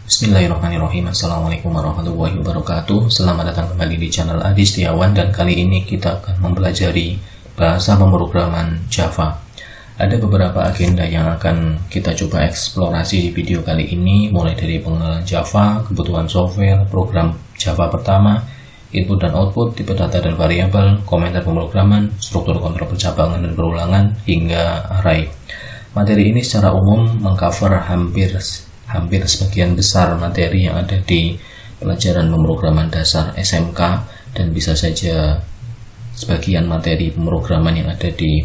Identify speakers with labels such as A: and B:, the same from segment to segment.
A: Bismillahirrahmanirrahim. Assalamualaikum warahmatullahi wabarakatuh. Selamat datang kembali di channel Adi Setiawan, dan kali ini kita akan mempelajari bahasa pemrograman Java. Ada beberapa agenda yang akan kita coba eksplorasi di video kali ini, mulai dari pengenalan Java, kebutuhan software, program Java pertama, input dan output, tipe data dan variabel, komentar pemrograman, struktur kontrol pencabangan dan perulangan, hingga array. Materi ini secara umum mengcover hampir sebagian besar materi yang ada di pelajaran pemrograman dasar SMK, dan bisa saja sebagian materi pemrograman yang ada di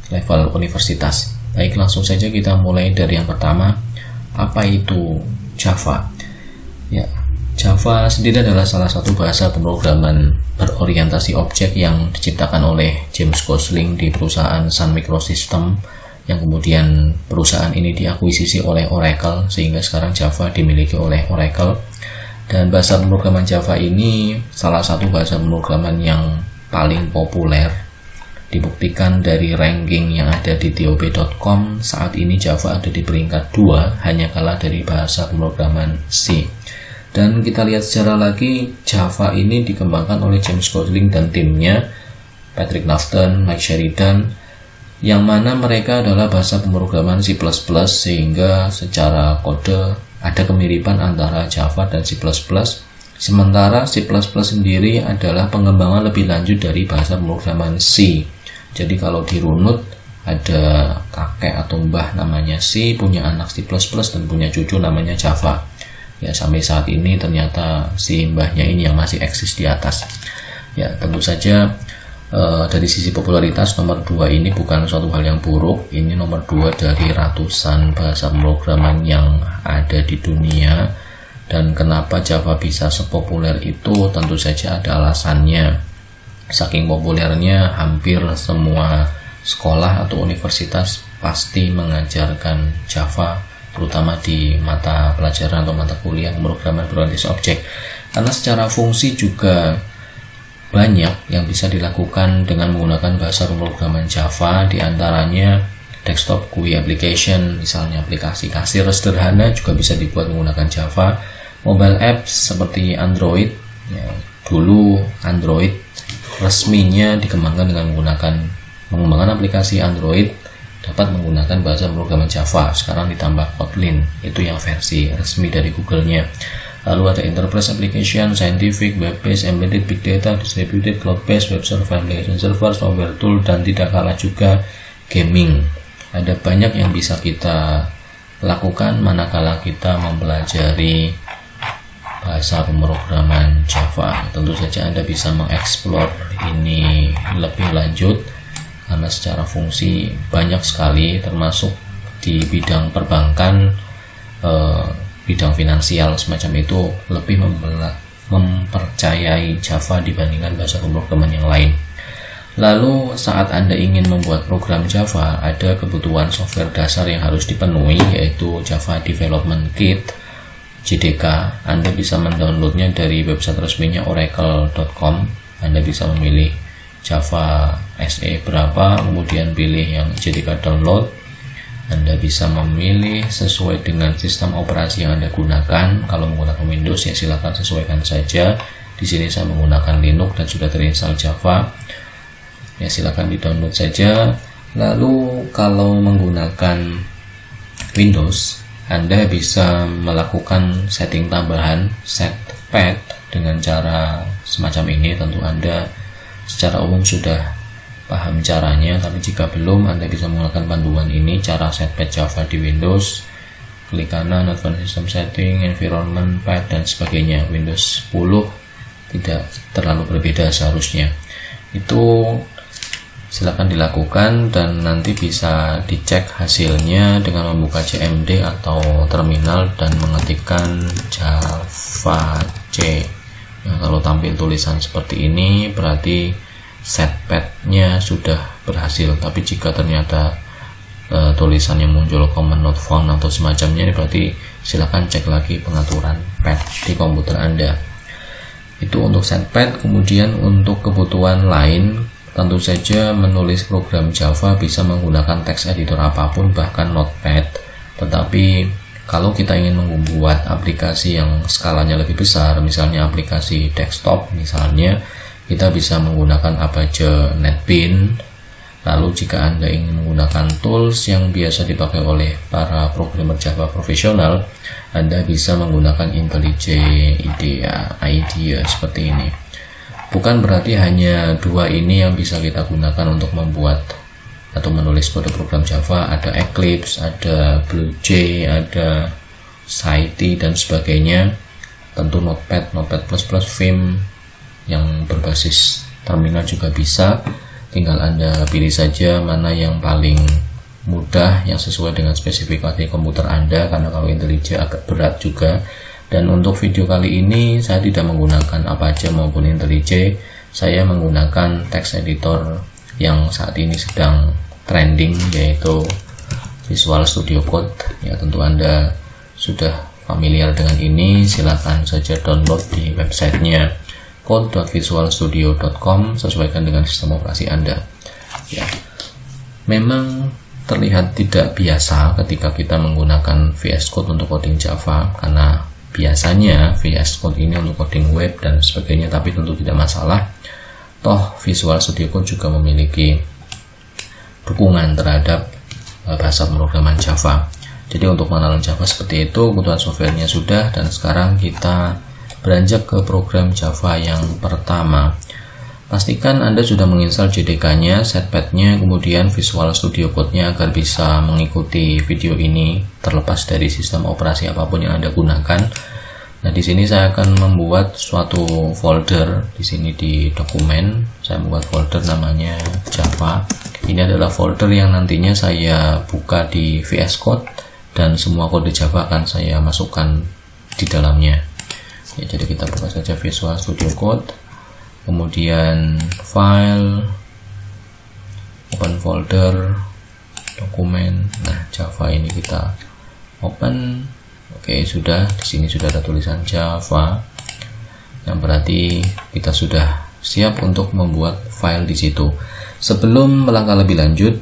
A: level universitas. Baik, langsung saja kita mulai dari yang pertama. Apa itu Java? Ya, Java sendiri adalah salah satu bahasa pemrograman berorientasi objek yang diciptakan oleh James Gosling di perusahaan Sun Microsystems, yang kemudian perusahaan ini diakuisisi oleh Oracle, sehingga sekarang Java dimiliki oleh Oracle. Dan bahasa pemrograman Java ini salah satu bahasa pemrograman yang paling populer. Dibuktikan dari ranking yang ada di TOP.com, saat ini Java ada di peringkat 2, hanya kalah dari bahasa pemrograman C. Dan kita lihat secara lagi, Java ini dikembangkan oleh James Gosling dan timnya, Patrick Nafton, Mike Sheridan, yang mana mereka adalah bahasa pemrograman C++, sehingga secara kode ada kemiripan antara Java dan C++. Sementara C++ sendiri adalah pengembangan lebih lanjut dari bahasa pemrograman C. Jadi kalau dirunut, ada kakek atau mbah namanya C, punya anak C++, dan punya cucu namanya Java. Ya, sampai saat ini ternyata si mbahnya ini yang masih eksis di atas. Ya, tentu saja dari sisi popularitas nomor 2 ini bukan suatu hal yang buruk. Ini nomor 2 dari ratusan bahasa pemrograman yang ada di dunia. Dan kenapa Java bisa sepopuler itu, tentu saja ada alasannya. Saking populernya, hampir semua sekolah atau universitas pasti mengajarkan Java, terutama di mata pelajaran atau mata kuliah pemrograman berorientasi objek. Karena secara fungsi juga banyak yang bisa dilakukan dengan menggunakan bahasa pemrograman Java, diantaranya desktop GUI application, misalnya aplikasi kasir sederhana juga bisa dibuat menggunakan Java. Mobile apps seperti Android, ya, dulu Android resminya dikembangkan dengan mengembangkan aplikasi Android dapat menggunakan bahasa pemrograman Java. Sekarang ditambah Kotlin, itu yang versi resmi dari Google-nya. Lalu ada enterprise application, scientific, web-based, embedded, big data, distributed, cloud-based, web server, application server, software tool, dan tidak kalah juga gaming. Ada banyak yang bisa kita lakukan manakala kita mempelajari bahasa pemrograman Java. Tentu saja Anda bisa mengeksplor ini lebih lanjut, karena secara fungsi banyak sekali, termasuk di bidang perbankan, bidang finansial semacam itu lebih mempercayai Java dibandingkan bahasa pemrograman yang lain. Lalu saat Anda ingin membuat program Java, ada kebutuhan software dasar yang harus dipenuhi, yaitu Java Development Kit, JDK. Anda bisa mendownloadnya dari website resminya oracle.com. Anda bisa memilih Java SE berapa, kemudian pilih yang JDK download. Anda bisa memilih sesuai dengan sistem operasi yang Anda gunakan. Kalau menggunakan Windows, ya silakan sesuaikan saja. Di sini saya menggunakan Linux dan sudah terinstall Java. Ya, silakan di-download saja. Lalu kalau menggunakan Windows, Anda bisa melakukan setting tambahan setpad dengan cara semacam ini. Tentu Anda secara umum sudah paham caranya, tapi jika belum, Anda bisa menggunakan panduan ini, cara setpad Java di Windows. Klik kanan, Advanced System Setting, Environment, Pad, dan sebagainya. Windows 10 tidak terlalu berbeda seharusnya. Itu silakan dilakukan, dan nanti bisa dicek hasilnya dengan membuka CMD atau terminal dan mengetikkan Java C. Nah, kalau tampil tulisan seperti ini berarti setpad-nya sudah berhasil. Tapi jika ternyata tulisan yang muncul command not found atau semacamnya, ini berarti silakan cek lagi pengaturan pad di komputer Anda. Itu untuk setpad. Kemudian untuk kebutuhan lain, tentu saja menulis program Java bisa menggunakan text editor apapun, bahkan Notepad. Tetapi Kalau kita ingin membuat aplikasi yang skalanya lebih besar, misalnya aplikasi desktop misalnya, kita bisa menggunakan Apache NetBeans. Lalu jika Anda ingin menggunakan tools yang biasa dipakai oleh para programmer Java profesional, Anda bisa menggunakan IntelliJ IDEA seperti ini. Bukan berarti hanya dua ini yang bisa kita gunakan untuk membuat atau menulis kode program Java. Ada Eclipse, ada BlueJ, ada Saiti dan sebagainya. Tentu Notepad, Vim yang berbasis terminal juga bisa. Tinggal Anda pilih saja mana yang paling mudah, yang sesuai dengan spesifikasi komputer Anda, karena kalau IntelliJ agak berat juga. Dan untuk video kali ini saya tidak menggunakan Apache maupun IntelliJ, saya menggunakan text editor yang saat ini sedang trending, yaitu Visual Studio Code. Ya, tentu Anda sudah familiar dengan ini, silakan saja download di websitenya code.visualstudio.com, sesuaikan dengan sistem operasi Anda. Ya, memang terlihat tidak biasa ketika kita menggunakan VS Code untuk coding Java, karena biasanya VS Code ini untuk coding web dan sebagainya, tapi tentu tidak masalah. Toh Visual Studio Code juga memiliki dukungan terhadap bahasa pemrograman Java. Jadi untuk mengenal Java seperti itu, kebutuhan softwarenya sudah, dan sekarang kita beranjak ke program Java yang pertama. Pastikan Anda sudah menginstal JDK-nya, setpad-nya, kemudian Visual Studio Code-nya agar bisa mengikuti video ini terlepas dari sistem operasi apapun yang Anda gunakan. Nah, di sini saya akan membuat suatu folder. Di sini di dokumen saya membuat folder namanya Java. Ini adalah folder yang nantinya saya buka di VS Code dan semua kode Java akan saya masukkan di dalamnya. Ya, jadi kita buka saja Visual Studio Code, kemudian file, open folder, dokumen. Nah, Java ini kita open. Oke, sudah. Di sini sudah ada tulisan Java, yang berarti kita sudah siap untuk membuat file di situ. Sebelum melangkah lebih lanjut,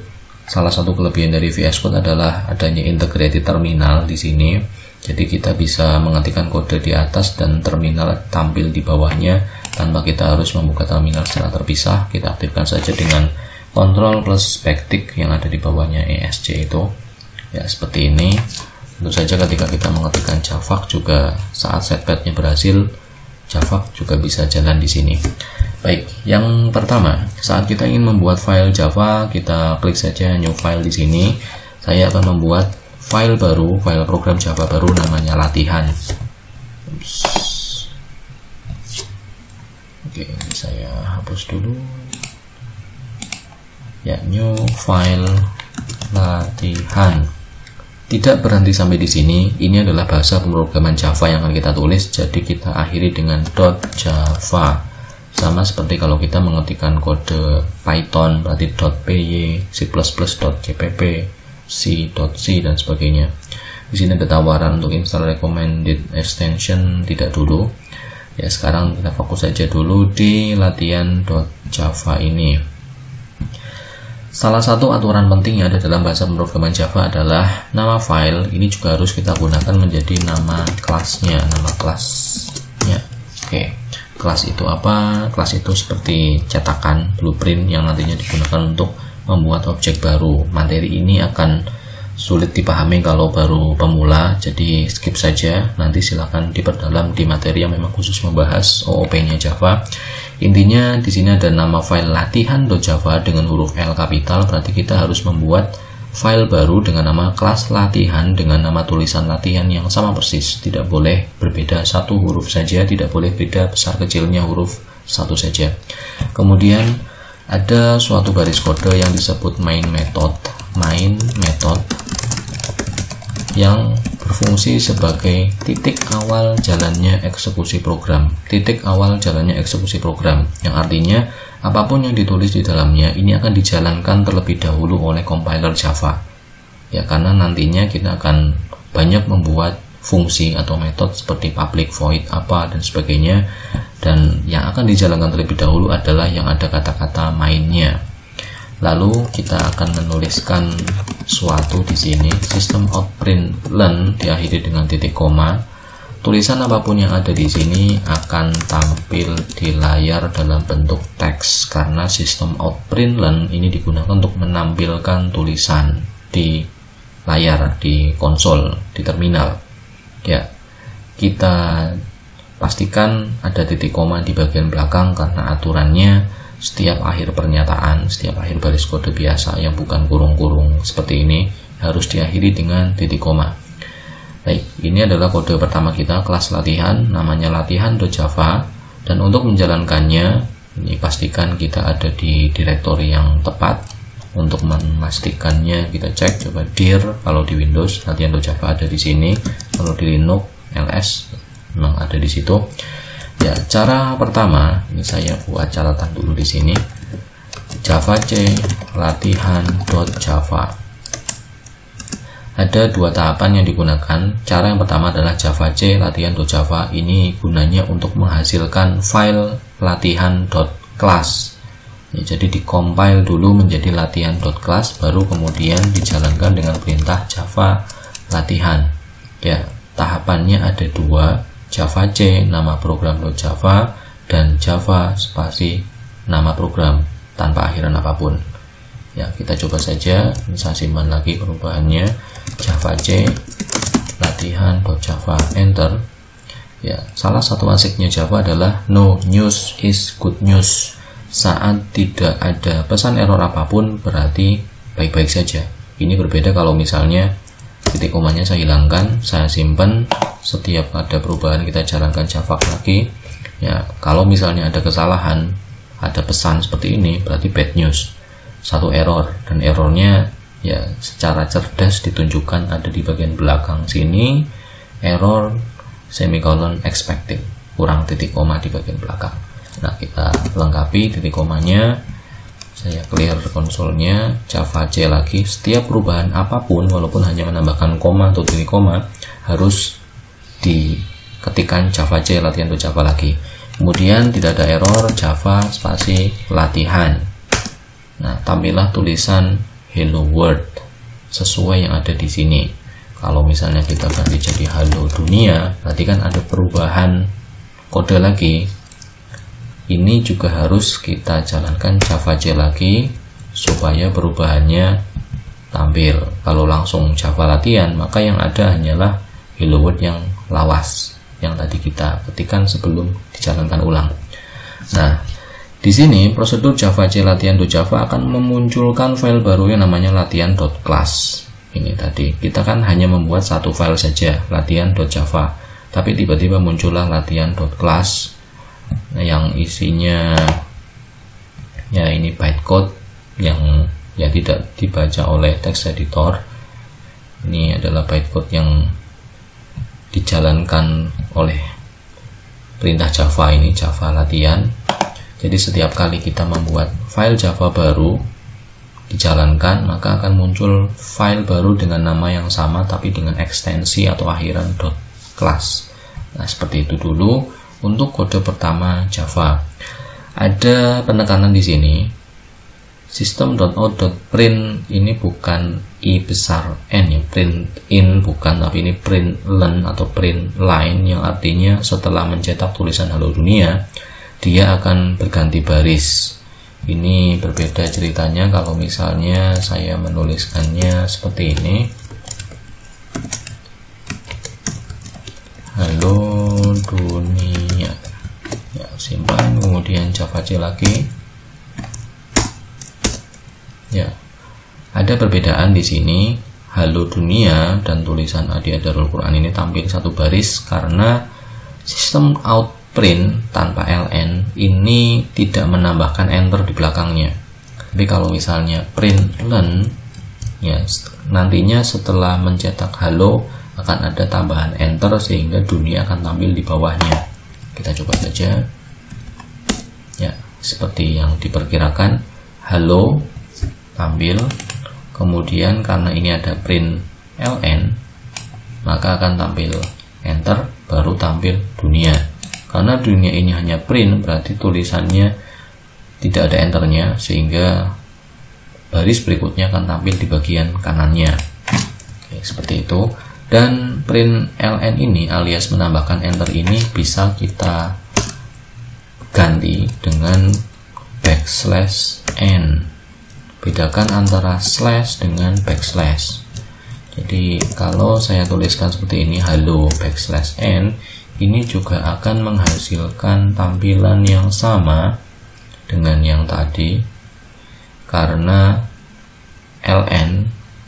A: salah satu kelebihan dari VS Code adalah adanya integrated terminal di sini. Jadi kita bisa mengetikkan kode di atas dan terminal tampil di bawahnya tanpa kita harus membuka terminal secara terpisah. Kita aktifkan saja dengan Ctrl plus backtick yang ada di bawahnya ESC itu. Ya, seperti ini. Tentu saja ketika kita mengetikkan Java juga saat setpadnya berhasil, Java juga bisa jalan di sini. Baik, yang pertama, saat kita ingin membuat file Java, kita klik saja new file di sini. Saya akan membuat file baru, file program Java baru namanya latihan. Oke, ini saya hapus dulu. Ya, new file latihan. Tidak berhenti sampai di sini. Ini adalah bahasa pemrograman Java yang akan kita tulis, jadi kita akhiri dengan .java. Sama seperti kalau kita mengetikkan kode Python, berarti .py, C++, .jpp, C dan sebagainya. Di sini ada tawaran untuk install recommended extension, tidak dulu. Ya, sekarang kita fokus saja dulu di latihan.java ini. Salah satu aturan penting yang ada dalam bahasa pemrograman Java adalah nama file ini juga harus kita gunakan menjadi nama kelasnya, nama kelasnya. Oke, kelas itu apa? Kelas itu seperti cetakan, blueprint yang nantinya digunakan untuk membuat objek baru. Materi ini akan sulit dipahami kalau baru pemula, jadi skip saja. Nanti silahkan diperdalam di materi yang memang khusus membahas OOP-nya Java. Intinya di sini ada nama file latihan.java dengan huruf L kapital, berarti kita harus membuat file baru dengan nama kelas latihan dengan nama tulisan latihan yang sama persis. Tidak boleh berbeda satu huruf saja, tidak boleh beda besar kecilnya huruf satu saja. Kemudian ada suatu baris kode yang disebut main method yang berfungsi sebagai titik awal jalannya eksekusi program. Titik awal jalannya eksekusi program, yang artinya apapun yang ditulis di dalamnya ini akan dijalankan terlebih dahulu oleh compiler Java. Ya, karena nantinya kita akan banyak membuat fungsi atau metode seperti public void apa dan sebagainya, dan yang akan dijalankan terlebih dahulu adalah yang ada kata-kata mainnya. Lalu kita akan menuliskan suatu di sini, system out println diakhiri dengan titik koma. Tulisan apapun yang ada di sini akan tampil di layar dalam bentuk teks, karena system out println ini digunakan untuk menampilkan tulisan di layar, di konsol, di terminal. Ya, kita pastikan ada titik koma di bagian belakang karena aturannya setiap akhir pernyataan, setiap akhir baris kode biasa yang bukan kurung-kurung seperti ini harus diakhiri dengan titik koma. Baik, ini adalah kode pertama kita, kelas latihan, namanya latihan.java. Dan untuk menjalankannya, ini pastikan kita ada di direktori yang tepat. Untuk memastikannya kita cek, coba dir, kalau di Windows latihan.java ada di sini, kalau di Linux ls memang ada di situ. Ya, cara pertama ini saya buat catatan dulu di sini. Java C latihan.java. Ada dua tahapan yang digunakan. Cara yang pertama adalah Java C latihan.java. Ini gunanya untuk menghasilkan file latihan.class. Ya, jadi dikompil dulu menjadi latihan.class, baru kemudian dijalankan dengan perintah Java latihan. Ya, tahapannya ada dua. Java C nama program.java dan Java spasi nama program tanpa akhiran apapun. Ya, kita coba saja, saya simpan lagi perubahannya. Java C latihan.java, enter. Ya, salah satu asiknya Java adalah no news is good news. Saat tidak ada pesan error apapun berarti baik-baik saja. Ini berbeda kalau misalnya titik komanya saya hilangkan, saya simpan, setiap ada perubahan kita jalankan Java lagi. Ya, kalau misalnya ada kesalahan, ada pesan seperti ini, berarti bad news, satu error, dan errornya ya secara cerdas ditunjukkan ada di bagian belakang sini, error semicolon expected, kurang titik koma di bagian belakang. Nah, kita lengkapi titik komanya. Saya clear konsolnya, Java C lagi. Setiap perubahan apapun, walaupun hanya menambahkan koma atau titik koma, harus diketikkan Java C latihan.java lagi. Kemudian tidak ada error, Java spasi latihan. Nah, tampillah tulisan hello world sesuai yang ada di sini. Kalau misalnya kita ganti jadi halo dunia, berarti kan ada perubahan kode lagi. Ini juga harus kita jalankan Java C lagi supaya perubahannya tampil. Kalau langsung Java latihan, maka yang ada hanyalah hello world yang lawas yang tadi kita ketikkan sebelum dijalankan ulang. Nah, di sini prosedur Java C latihan.java akan memunculkan file baru yang namanya latihan.class. Ini tadi kita kan hanya membuat satu file saja, latihan.java, tapi tiba-tiba muncullah latihan.class yang isinya ya ini bytecode yang ya tidak dibaca oleh text editor. Ini adalah bytecode yang dijalankan oleh perintah Java ini, Java latihan. Jadi setiap kali kita membuat file Java baru dijalankan, maka akan muncul file baru dengan nama yang sama tapi dengan ekstensi atau akhiran .class. Nah, seperti itu dulu untuk kode pertama Java. Ada penekanan di sini. System.out.print ini bukan i besar n ya, print in bukan, tapi ini print len atau print line, yang artinya setelah mencetak tulisan halo dunia dia akan berganti baris. Ini berbeda ceritanya kalau misalnya saya menuliskannya seperti ini, halo dunia. Ya, simpan, kemudian Java C lagi. Ya, ada perbedaan di sini. Halo dunia dan tulisan Adi Darul Quran ini tampil satu baris karena sistem out print tanpa ln ini tidak menambahkan enter di belakangnya. Tapi kalau misalnya print len, ya nantinya setelah mencetak halo akan ada tambahan enter sehingga dunia akan tampil di bawahnya. Kita coba saja. Ya, seperti yang diperkirakan, halo tampil. Kemudian karena ini ada print ln, maka akan tampil enter, baru tampil dunia. Karena dunia ini hanya print, berarti tulisannya tidak ada enternya, sehingga baris berikutnya akan tampil di bagian kanannya. Oke, seperti itu. Dan print ln ini alias menambahkan enter ini bisa kita ganti dengan \n. Bedakan antara slash dengan backslash. Jadi kalau saya tuliskan seperti ini, halo \n, ini juga akan menghasilkan tampilan yang sama dengan yang tadi, karena ln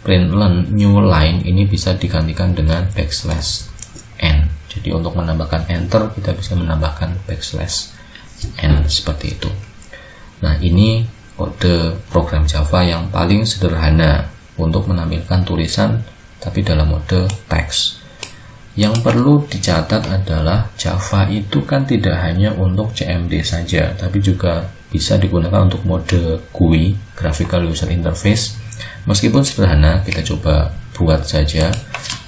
A: print new line ini bisa digantikan dengan \n. Jadi untuk menambahkan enter kita bisa menambahkan \n seperti itu. Nah, ini kode program Java yang paling sederhana untuk menampilkan tulisan tapi dalam mode teks. Yang perlu dicatat adalah Java itu kan tidak hanya untuk CMD saja, tapi juga bisa digunakan untuk mode GUI, Graphical User Interface. Meskipun sederhana, kita coba buat saja,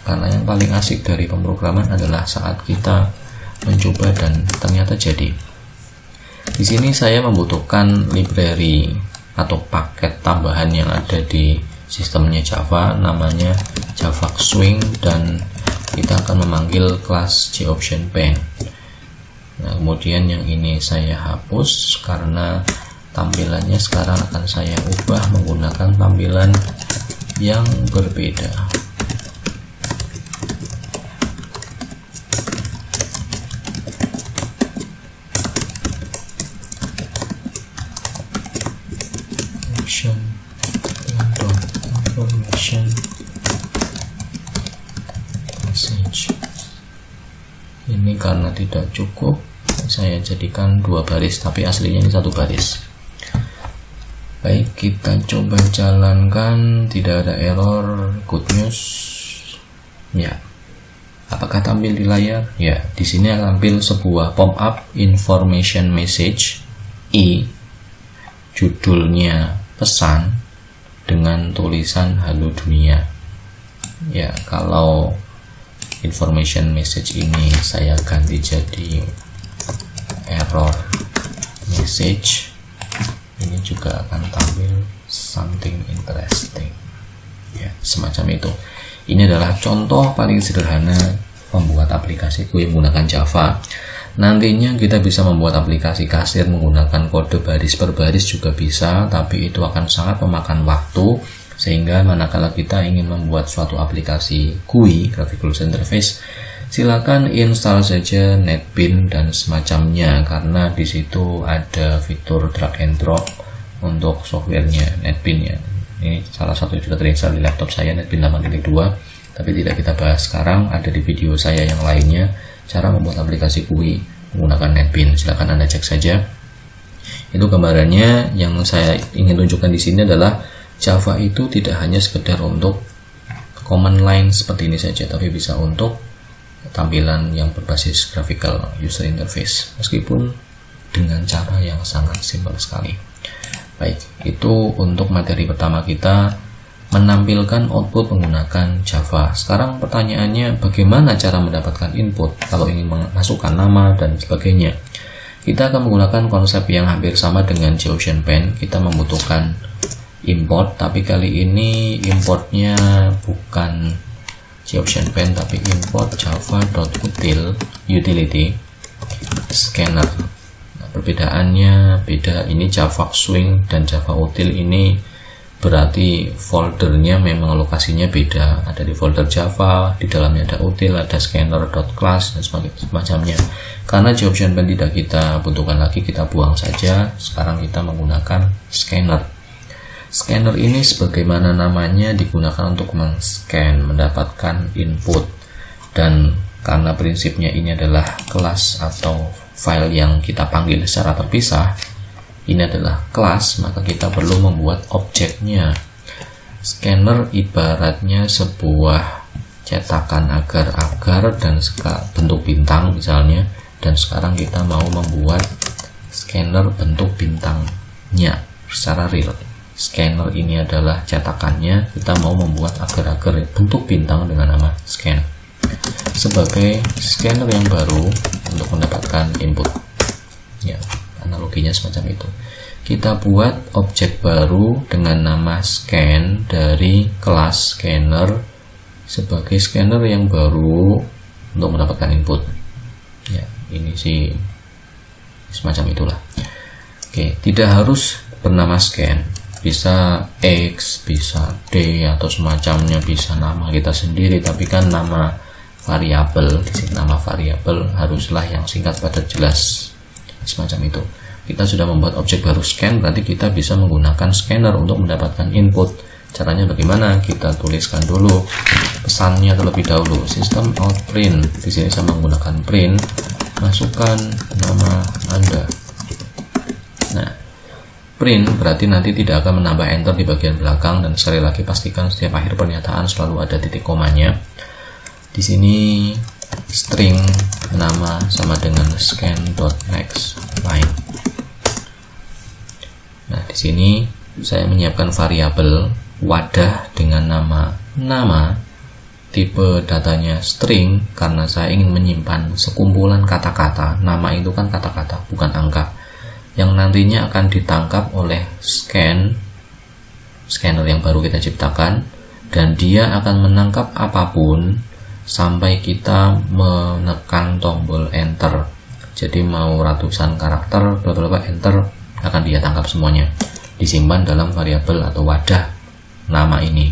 A: karena yang paling asik dari pemrograman adalah saat kita mencoba dan ternyata jadi. Di sini saya membutuhkan library atau paket tambahan yang ada di sistemnya Java, namanya Java Swing, dan kita akan memanggil kelas JOptionPen. Nah, kemudian yang ini saya hapus karena tampilannya sekarang akan saya ubah menggunakan tampilan yang berbeda. Information message. Ini karena tidak cukup, saya jadikan 2 baris, tapi aslinya ini 1 baris. Baik, kita coba jalankan. Tidak ada error. Good news. Ya. Apakah tampil di layar? Ya, di sini akan tampil sebuah pop-up information message I, judulnya pesan dengan tulisan halo dunia. Ya, kalau information message ini saya ganti jadi error message, ini juga akan tampil something interesting. Ya, semacam itu. Ini adalah contoh paling sederhana membuat aplikasi GUI menggunakan Java. Nantinya kita bisa membuat aplikasi kasir menggunakan kode baris per baris juga bisa, tapi itu akan sangat memakan waktu, sehingga manakala kita ingin membuat suatu aplikasi GUI, Graphical User Interface, silakan install saja NetBeans dan semacamnya, karena di situ ada fitur drag and drop untuk softwarenya NetBeans ya. Ini salah satu juga terinstall di laptop saya, NetBeans 8.2, tapi tidak kita bahas sekarang. Ada di video saya yang lainnya, cara membuat aplikasi GUI menggunakan NetBeans. Silakan Anda cek saja. Itu gambarannya. Yang saya ingin tunjukkan di sini adalah Java itu tidak hanya sekedar untuk command line seperti ini saja, tapi bisa untuk tampilan yang berbasis graphical user interface, meskipun dengan cara yang sangat simpel sekali. Baik, itu untuk materi pertama kita, menampilkan output menggunakan Java. Sekarang pertanyaannya, bagaimana cara mendapatkan input kalau ingin memasukkan nama dan sebagainya? Kita akan menggunakan konsep yang hampir sama dengan JOptionPen. Kita membutuhkan import, tapi kali ini importnya bukan JOptionPen, tapi import java.util utility scanner. Nah, perbedaannya beda. Ini Java Swing dan Java Util ini berarti foldernya memang lokasinya beda. Ada di folder Java, di dalamnya ada util, ada scanner.class dan semacamnya. Karena JOptionPen tidak kita butuhkan lagi, kita buang saja. Sekarang kita menggunakan scanner. Scanner ini sebagaimana namanya digunakan untuk men-scan, mendapatkan input. Dan karena prinsipnya ini adalah kelas atau file yang kita panggil secara terpisah, ini adalah kelas, maka kita perlu membuat objeknya. Scanner ibaratnya sebuah cetakan agar-agar dan bentuk bintang misalnya, dan sekarang kita mau membuat scanner bentuk bintangnya secara real. Scanner ini adalah cetakannya, kita mau membuat agar-agar bentuk bintang dengan nama scan sebagai scanner yang baru untuk mendapatkan input ya, analoginya semacam itu. kita buat objek baru dengan nama scan dari kelas scanner sebagai scanner yang baru untuk mendapatkan input. Ya, ini sih semacam itulah. Oke, tidak harus bernama scan, bisa X, bisa D atau semacamnya, bisa nama kita sendiri, tapi kan nama variabel, di sini nama variabel haruslah yang singkat padat jelas, semacam itu. Kita sudah membuat objek baru scan, berarti kita bisa menggunakan scanner untuk mendapatkan input. Caranya bagaimana? Kita tuliskan dulu pesannya terlebih dahulu. System out print. Di sini saya menggunakan print. Masukkan nama Anda. Nah, print berarti nanti tidak akan menambah enter di bagian belakang, dan sekali lagi pastikan setiap akhir pernyataan selalu ada titik komanya. Di sini string nama sama dengan scan.next line. Nah, di sini saya menyiapkan variabel wadah dengan nama, tipe datanya string karena saya ingin menyimpan sekumpulan kata-kata. Nama itu kan kata-kata, bukan angka, yang nantinya akan ditangkap oleh scanner yang baru kita ciptakan, dan dia akan menangkap apapun sampai kita menekan tombol enter. Jadi mau ratusan karakter bla bla bla enter, akan dia tangkap semuanya, disimpan dalam variabel atau wadah nama ini.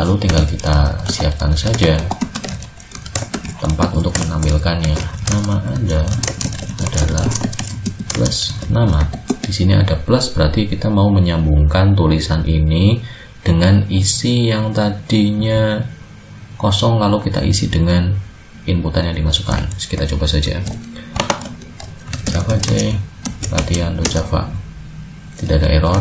A: Lalu tinggal kita siapkan saja tempat untuk menampilkannya. Nama Anda adalah plus nama. Di sini ada plus, berarti kita mau menyambungkan tulisan ini dengan isi yang tadinya kosong, lalu kita isi dengan inputan yang dimasukkan. Kita coba saja. Java C latihan.java, tidak ada error.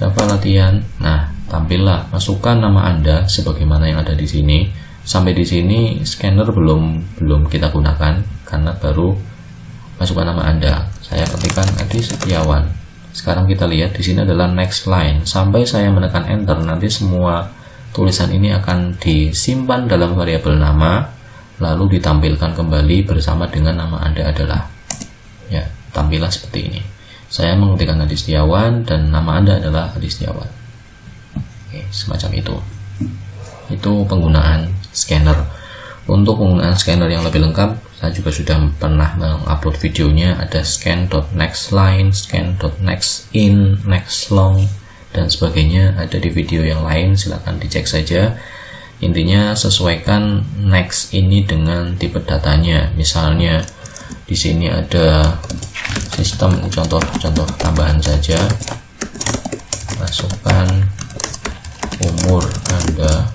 A: Java latihan. Nah, tampillah, masukkan nama Anda sebagaimana yang ada di sini. Sampai di sini scanner belum kita gunakan karena baru masukkan nama Anda. Saya ketikkan Adi Setiawan. Sekarang kita lihat di sini adalah next line. Sampai saya menekan enter, nanti semua tulisan ini akan disimpan dalam variabel nama, lalu ditampilkan kembali bersama dengan nama Anda adalah. Ya, tampillah seperti ini. Saya mengetikkan Adi Setiawan dan nama Anda adalah Adi Setiawan. Oke, semacam itu. Itu penggunaan scanner. Untuk penggunaan scanner yang lebih lengkap, saya juga sudah pernah mengupload videonya. Ada scan.nextLine, scan.nextIn, nextLong, dan sebagainya. Ada di video yang lain, silahkan dicek saja. Intinya sesuaikan next ini dengan tipe datanya. Misalnya di sini ada sistem, contoh tambahan saja. Masukkan umur Anda.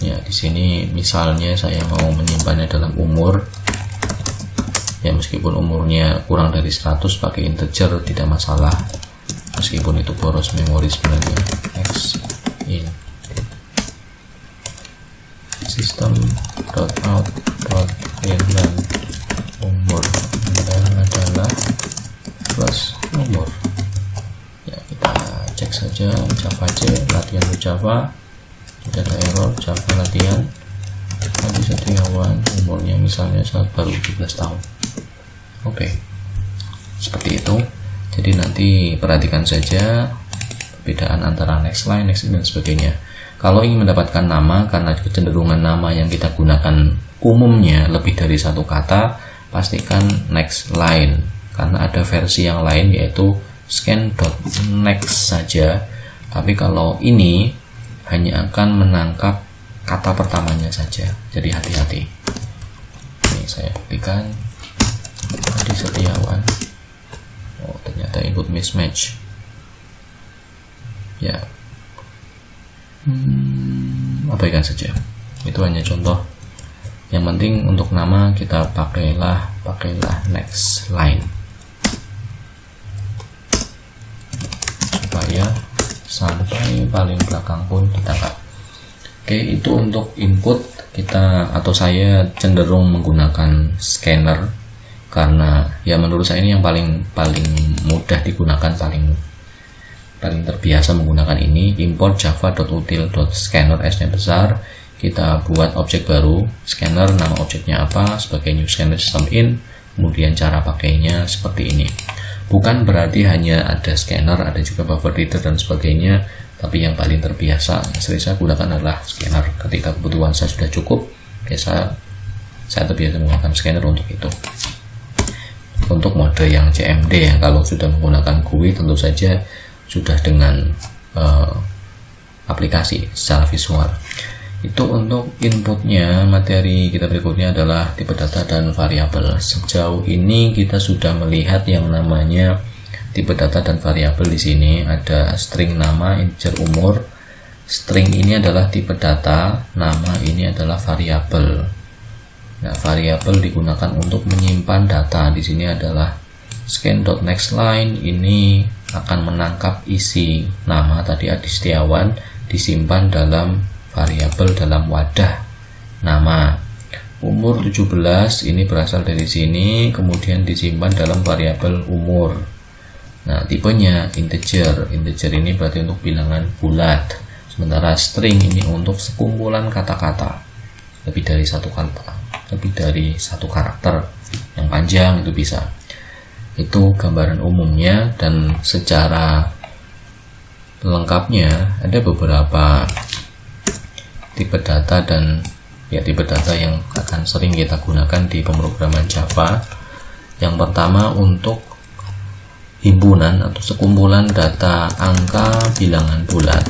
A: Ya, di sini misalnya saya mau menyimpannya dalam umur. Ya, meskipun umurnya kurang dari 100 pakai integer tidak masalah. Meskipun itu boros memori sebenarnya. Next in system.out.println umur Anda adalah plus umur. Ya, kita cek saja Java C latihan Java, tidak ada error. Java latihan Adi Setiawan, umurnya misalnya saat baru 17 tahun. Oke, seperti itu. Jadi nanti perhatikan saja perbedaan antara next line, next in, dan sebagainya. Kalau ingin mendapatkan nama, karena kecenderungan nama yang kita gunakan umumnya lebih dari satu kata, pastikan next line, karena ada versi yang lain yaitu scan.next saja. Tapi kalau ini hanya akan menangkap kata pertamanya saja, jadi hati-hati. Ini saya ketikkan Adi Setiawan. Oh, ternyata input mismatch. Ya, abaikan saja. Itu hanya contoh. Yang penting untuk nama kita pakailah next line supaya sampai paling belakang pun ditangkap. Oke, itu untuk input kita, atau saya cenderung menggunakan scanner karena ya menurut saya ini yang paling mudah digunakan, paling terbiasa menggunakan ini. Import java.util.scanner S-nya besar, kita buat objek baru scanner, nama objeknya apa sebagai new scanner system in, kemudian cara pakainya seperti ini. Bukan berarti hanya ada scanner, ada juga buffer reader dan sebagainya, tapi yang paling terbiasa yang sering saya gunakan adalah scanner. Ketika kebutuhan saya sudah cukup, saya terbiasa menggunakan scanner untuk itu. Untuk mode yang CMD ya, kalau sudah menggunakan GUI tentu saja sudah dengan aplikasi secara visual. Itu untuk inputnya. Materi kita berikutnya adalah tipe data dan variabel. Sejauh ini kita sudah melihat yang namanya tipe data dan variabel. Di sini ada string nama, integer, umur. String ini adalah tipe data, nama ini adalah variabel. Nah, variabel digunakan untuk menyimpan data. Di sini adalah scan.nextLine, ini akan menangkap isi nama tadi Adi Setiawan, disimpan dalam variabel dalam wadah nama. Umur 17 ini berasal dari sini, kemudian disimpan dalam variabel umur. Nah, tipenya integer. Integer ini berarti untuk bilangan bulat. Sementara string ini untuk sekumpulan kata-kata, lebih dari satu kata, lebih dari satu karakter yang panjang itu bisa. Itu gambaran umumnya, dan secara lengkapnya ada beberapa tipe data dan tipe data yang akan sering kita gunakan di pemrograman Java. Yang pertama untuk himpunan atau sekumpulan data angka bilangan bulat.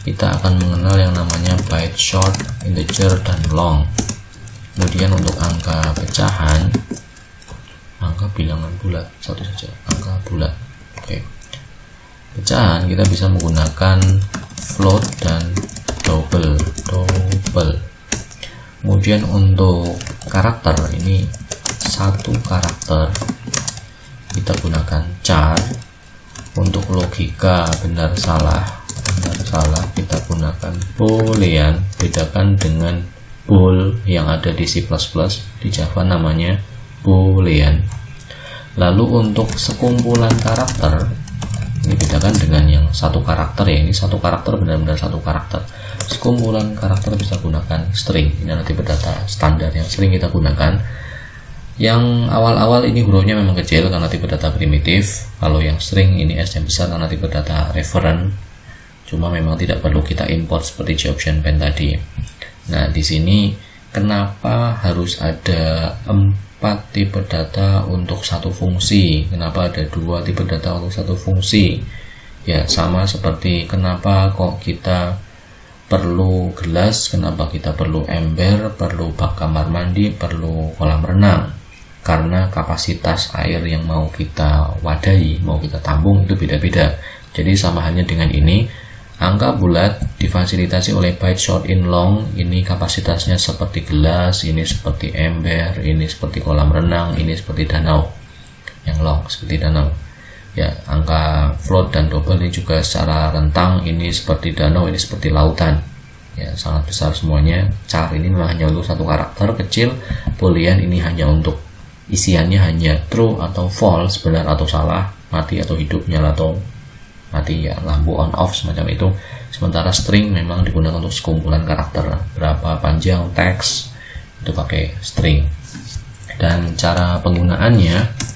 A: Kita akan mengenal yang namanya byte, short, integer, dan long. Kemudian untuk angka pecahan, angka bilangan bulat, satu saja, angka bulat. Oke. Pecahan kita bisa menggunakan float dan double. Kemudian untuk karakter, ini satu karakter kita gunakan char. Untuk logika benar salah kita gunakan boolean. Bedakan dengan bool yang ada di C++, di Java namanya boolean. Lalu untuk sekumpulan karakter, ini bedakan dengan yang satu karakter ya, ini satu karakter, benar-benar satu karakter. Sekumpulan karakter bisa gunakan string. Ini adalah tipe data standar yang sering kita gunakan. Yang awal-awal ini hurufnya memang kecil karena tipe data primitif. Kalau yang string ini S-nya besar karena tipe data reference. Cuma memang tidak perlu kita import seperti JOption Pen tadi. Nah, di sini kenapa harus ada 4 tipe data untuk satu fungsi? Kenapa ada 2 tipe data untuk satu fungsi? Ya, sama seperti kenapa kok kita perlu gelas, kenapa kita perlu ember, perlu bak kamar mandi, perlu kolam renang. Karena kapasitas air yang mau kita wadahi, mau kita tampung itu beda-beda. Jadi sama halnya dengan ini, angka bulat difasilitasi oleh byte, short, in, long. Ini kapasitasnya seperti gelas, ini seperti ember, ini seperti kolam renang, ini seperti danau. Yang long seperti danau. Ya, angka float dan double ini juga secara rentang, ini seperti danau, ini seperti lautan. Ya, sangat besar semuanya. Char ini memang hanya untuk satu karakter kecil. Boolean ini hanya untuk isiannya hanya true atau false, benar atau salah, mati atau hidup, nyala atau mati, ya, lampu on off semacam itu. Sementara string memang digunakan untuk sekumpulan karakter, berapa panjang teks itu pakai string. Dan cara penggunaannya,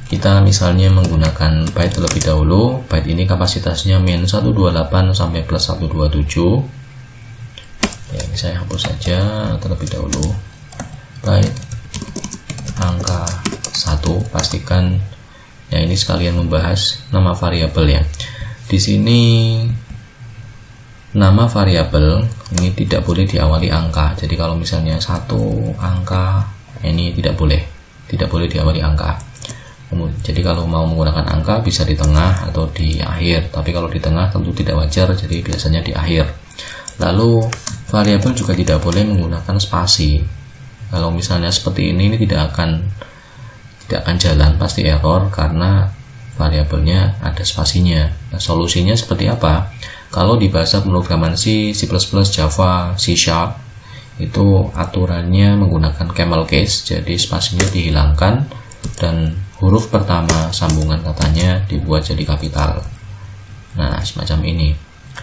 A: kita misalnya menggunakan byte terlebih dahulu. Byte ini kapasitasnya min 128 sampai plus 127. Ya, ini saya hapus saja terlebih dahulu. Byte angka 1, pastikan ya, ini sekalian membahas nama variabel ya. Di sini nama variabel ini tidak boleh diawali angka. Jadi kalau misalnya satu angka, ini tidak boleh diawali angka. Jadi kalau mau menggunakan angka bisa di tengah atau di akhir. Tapi kalau di tengah tentu tidak wajar, jadi biasanya di akhir. Lalu variabel juga tidak boleh menggunakan spasi. Kalau misalnya seperti ini tidak akan jalan, pasti error karena variabelnya ada spasinya. Nah, solusinya seperti apa? Kalau di bahasa pemrograman C++, Java, C#, itu aturannya menggunakan camel case, jadi spasinya dihilangkan dan huruf pertama sambungan katanya dibuat jadi kapital. Nah, semacam ini.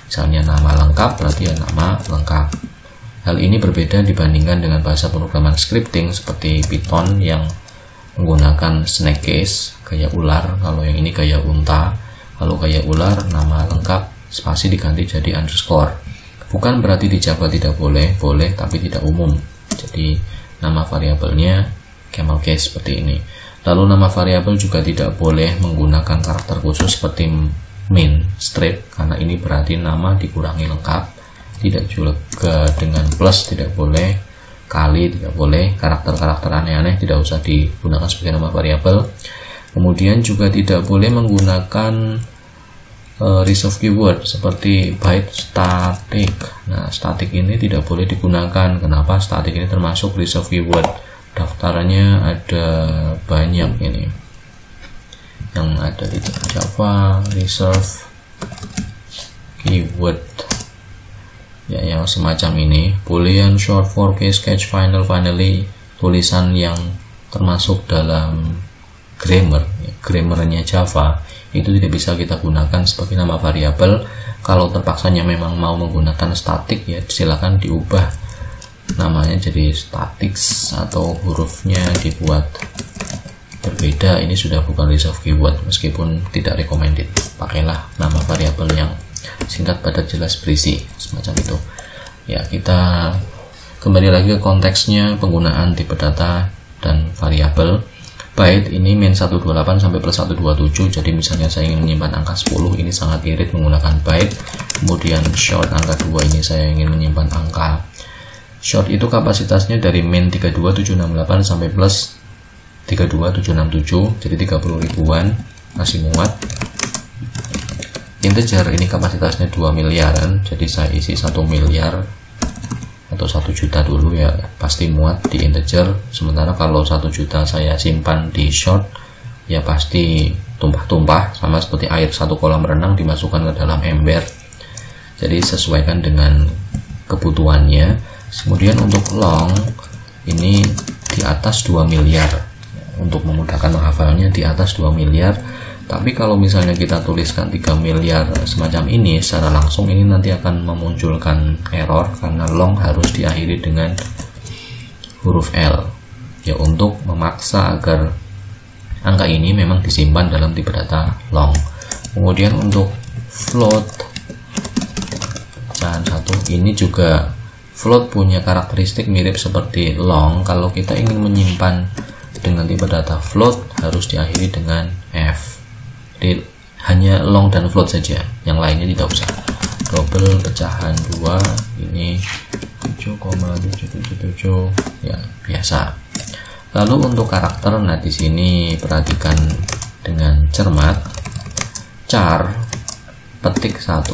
A: Misalnya nama lengkap berarti ya nama lengkap. Hal ini berbeda dibandingkan dengan bahasa pemrograman scripting seperti Python yang menggunakan snake case, gaya ular. Kalau yang ini gaya unta. Kalau gaya ular, nama lengkap spasi diganti jadi underscore. Bukan berarti di Java tidak boleh, boleh tapi tidak umum. Jadi nama variabelnya camel case seperti ini. Lalu nama variabel juga tidak boleh menggunakan karakter khusus seperti min, strip, karena ini berarti nama dikurangi lengkap. Tidak juga dengan plus, tidak boleh, kali tidak boleh, karakter-karakter aneh-aneh tidak usah digunakan sebagai nama variabel. Kemudian juga tidak boleh menggunakan reserve keyword seperti byte static. Nah, static ini tidak boleh digunakan. Kenapa? Static ini termasuk reserve keyword. Daftarnya ada banyak ini. Yang ada di Java reserve keyword. Ya, yang semacam ini. Boolean, short for, case, catch, final, finally. Tulisan yang termasuk dalam grammar, grammarnya Java. Itu tidak bisa kita gunakan sebagai nama variabel. Kalau terpaksanya memang mau menggunakan static, ya silakan diubah namanya jadi statics atau hurufnya dibuat berbeda. Ini sudah bukan reserve keyword, meskipun tidak recommended. Pakailah nama variabel yang singkat, padat, jelas, berisi, semacam itu. Ya, kita kembali lagi ke konteksnya penggunaan tipe data dan variabel. Byte ini min 128 sampai plus 127. Jadi misalnya saya ingin menyimpan angka 10, ini sangat irit menggunakan byte. Kemudian short angka 2, ini saya ingin menyimpan angka short, itu kapasitasnya dari min 32768 sampai plus 32767, jadi 30 ribuan, masih muat. Integer ini kapasitasnya 2 miliaran, jadi saya isi 1 miliar atau 1 juta dulu, ya pasti muat di integer. Sementara kalau 1 juta saya simpan di short, ya pasti tumpah-tumpah, sama seperti air satu kolam renang dimasukkan ke dalam ember. Jadi sesuaikan dengan kebutuhannya. Kemudian untuk long ini di atas 2 miliar, untuk memudahkan menghafalnya di atas 2 miliar. Tapi kalau misalnya kita tuliskan 3 miliar semacam ini secara langsung, ini nanti akan memunculkan error karena long harus diakhiri dengan huruf L, ya, untuk memaksa agar angka ini memang disimpan dalam tipe data long. Kemudian untuk float pecahan 1, ini juga float punya karakteristik mirip seperti long. Kalau kita ingin menyimpan dengan tipe data float harus diakhiri dengan F. Jadi hanya long dan float saja, yang lainnya tidak usah. Double pecahan 2 ini 7,777, ya biasa. Lalu untuk karakter, nah di sini perhatikan dengan cermat. Char petik 1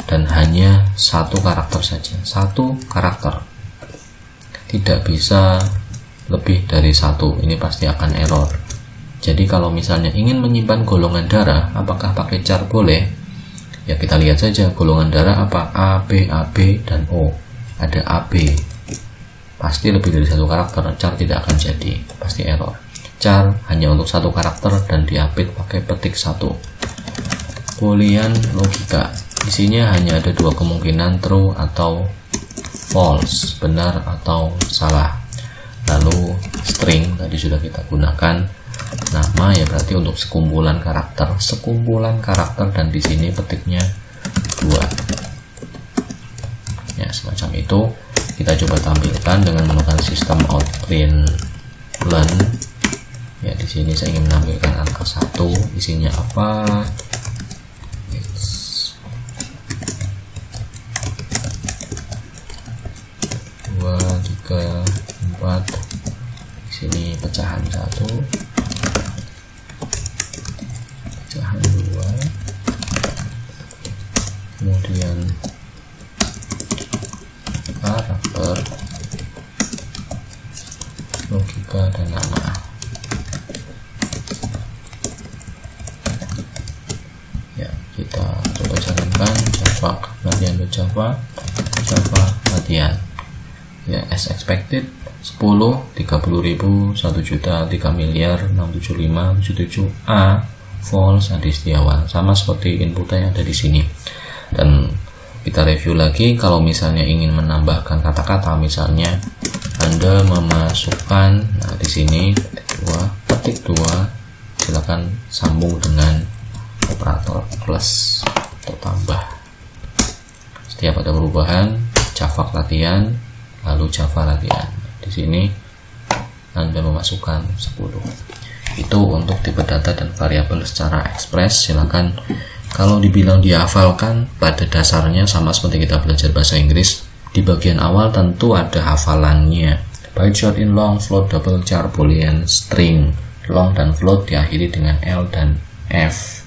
A: dan hanya 1 karakter saja, 1 karakter, tidak bisa lebih dari 1. Ini pasti akan error. Jadi kalau misalnya ingin menyimpan golongan darah, apakah pakai char boleh? Ya kita lihat saja golongan darah apa, A, B, AB, dan O. Ada AB, pasti lebih dari 1 karakter, char tidak akan jadi, pasti error. Char hanya untuk 1 karakter dan diupdate pakai petik 1. Boolean logika, isinya hanya ada 2 kemungkinan, true atau false, benar atau salah. Lalu string tadi sudah kita gunakan. Nama ya berarti untuk sekumpulan karakter, dan di sini petiknya 2. Ya semacam itu. Kita coba tampilkan dengan menggunakan sistem outprint learn. Ya di sini saya ingin menampilkan angka 1, isinya apa? 2, 3, 4. Di sini pecahan 1. Pecahan 2, kemudian karakter, logika, dan nama. Ya, kita coba jalankan Java latihan Java latihan. Ya, as expected 10, 30.000, 1 juta, 3 miliar, 675, 77 A, false, Adi Setiawan, sama seperti inputnya yang ada di sini. Dan kita review lagi, kalau misalnya ingin menambahkan kata-kata, misalnya Anda memasukkan, nah di sini 2 ketik 2, silakan sambung dengan operator plus atau tambah. Setiap ada perubahan, Java latihan, lalu Java latihan. Di sini Anda memasukkan 10. Itu untuk tipe data dan variabel secara ekspres. Silakan, kalau dibilang dihafalkan, pada dasarnya sama seperti kita belajar bahasa Inggris. Di bagian awal tentu ada hafalannya. Byte, short, in, long, float, double, char, boolean, string. Long dan float diakhiri dengan L dan F.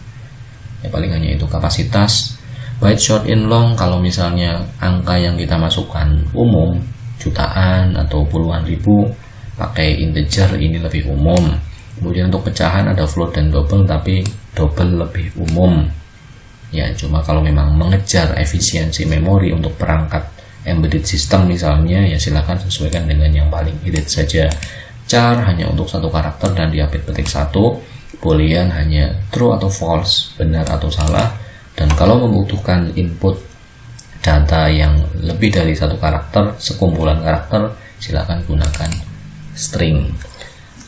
A: Ya, paling hanya itu. Kapasitas byte, short, in, long, kalau misalnya angka yang kita masukkan umum, jutaan atau puluhan ribu, pakai integer, ini lebih umum. Kemudian untuk pecahan ada float dan double, tapi double lebih umum. Ya, cuma kalau memang mengejar efisiensi memori untuk perangkat embedded system misalnya, ya silakan sesuaikan dengan yang paling irit saja. Char hanya untuk satu karakter dan diapit petik 1. Boolean hanya true atau false, benar atau salah. Dan kalau membutuhkan input data yang lebih dari satu karakter, sekumpulan karakter, silakan gunakan string.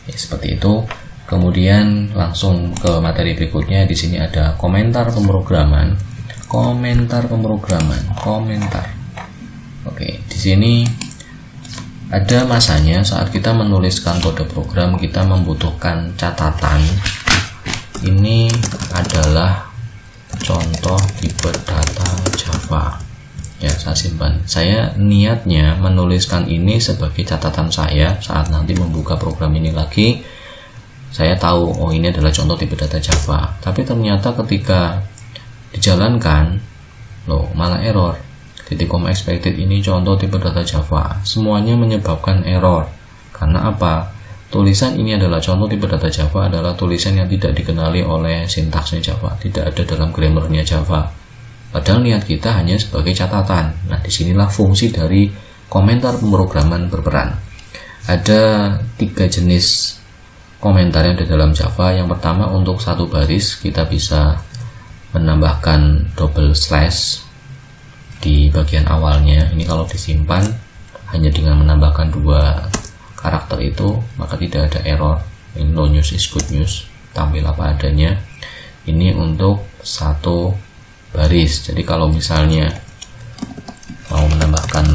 A: Ya, seperti itu. Kemudian langsung ke materi berikutnya. Di sini ada komentar pemrograman. Komentar. Oke, di sini ada masanya saat kita menuliskan kode program kita membutuhkan catatan. Ini adalah contoh tipe data Java. Ya, saya simpan. Saya niatnya menuliskan ini sebagai catatan saya saat nanti membuka program ini lagi. Saya tahu, oh ini adalah contoh tipe data Java. Tapi ternyata ketika dijalankan, loh malah error. Titik koma expected ini contoh tipe data Java. Semuanya menyebabkan error. Karena apa? Tulisan ini adalah contoh tipe data Java adalah tulisan yang tidak dikenali oleh sintaksnya Java. Tidak ada dalam grammarnya Java. Padahal niat kita hanya sebagai catatan. Nah, disinilah fungsi dari komentar pemrograman berperan. Ada 3 jenis komentar yang ada dalam Java. Yang pertama, untuk satu baris kita bisa menambahkan double slash di bagian awalnya. Ini kalau disimpan hanya dengan menambahkan 2 karakter itu, maka tidak ada error. Ini no news is good news, tampil apa adanya. Ini untuk satu baris. Jadi kalau misalnya mau menambahkan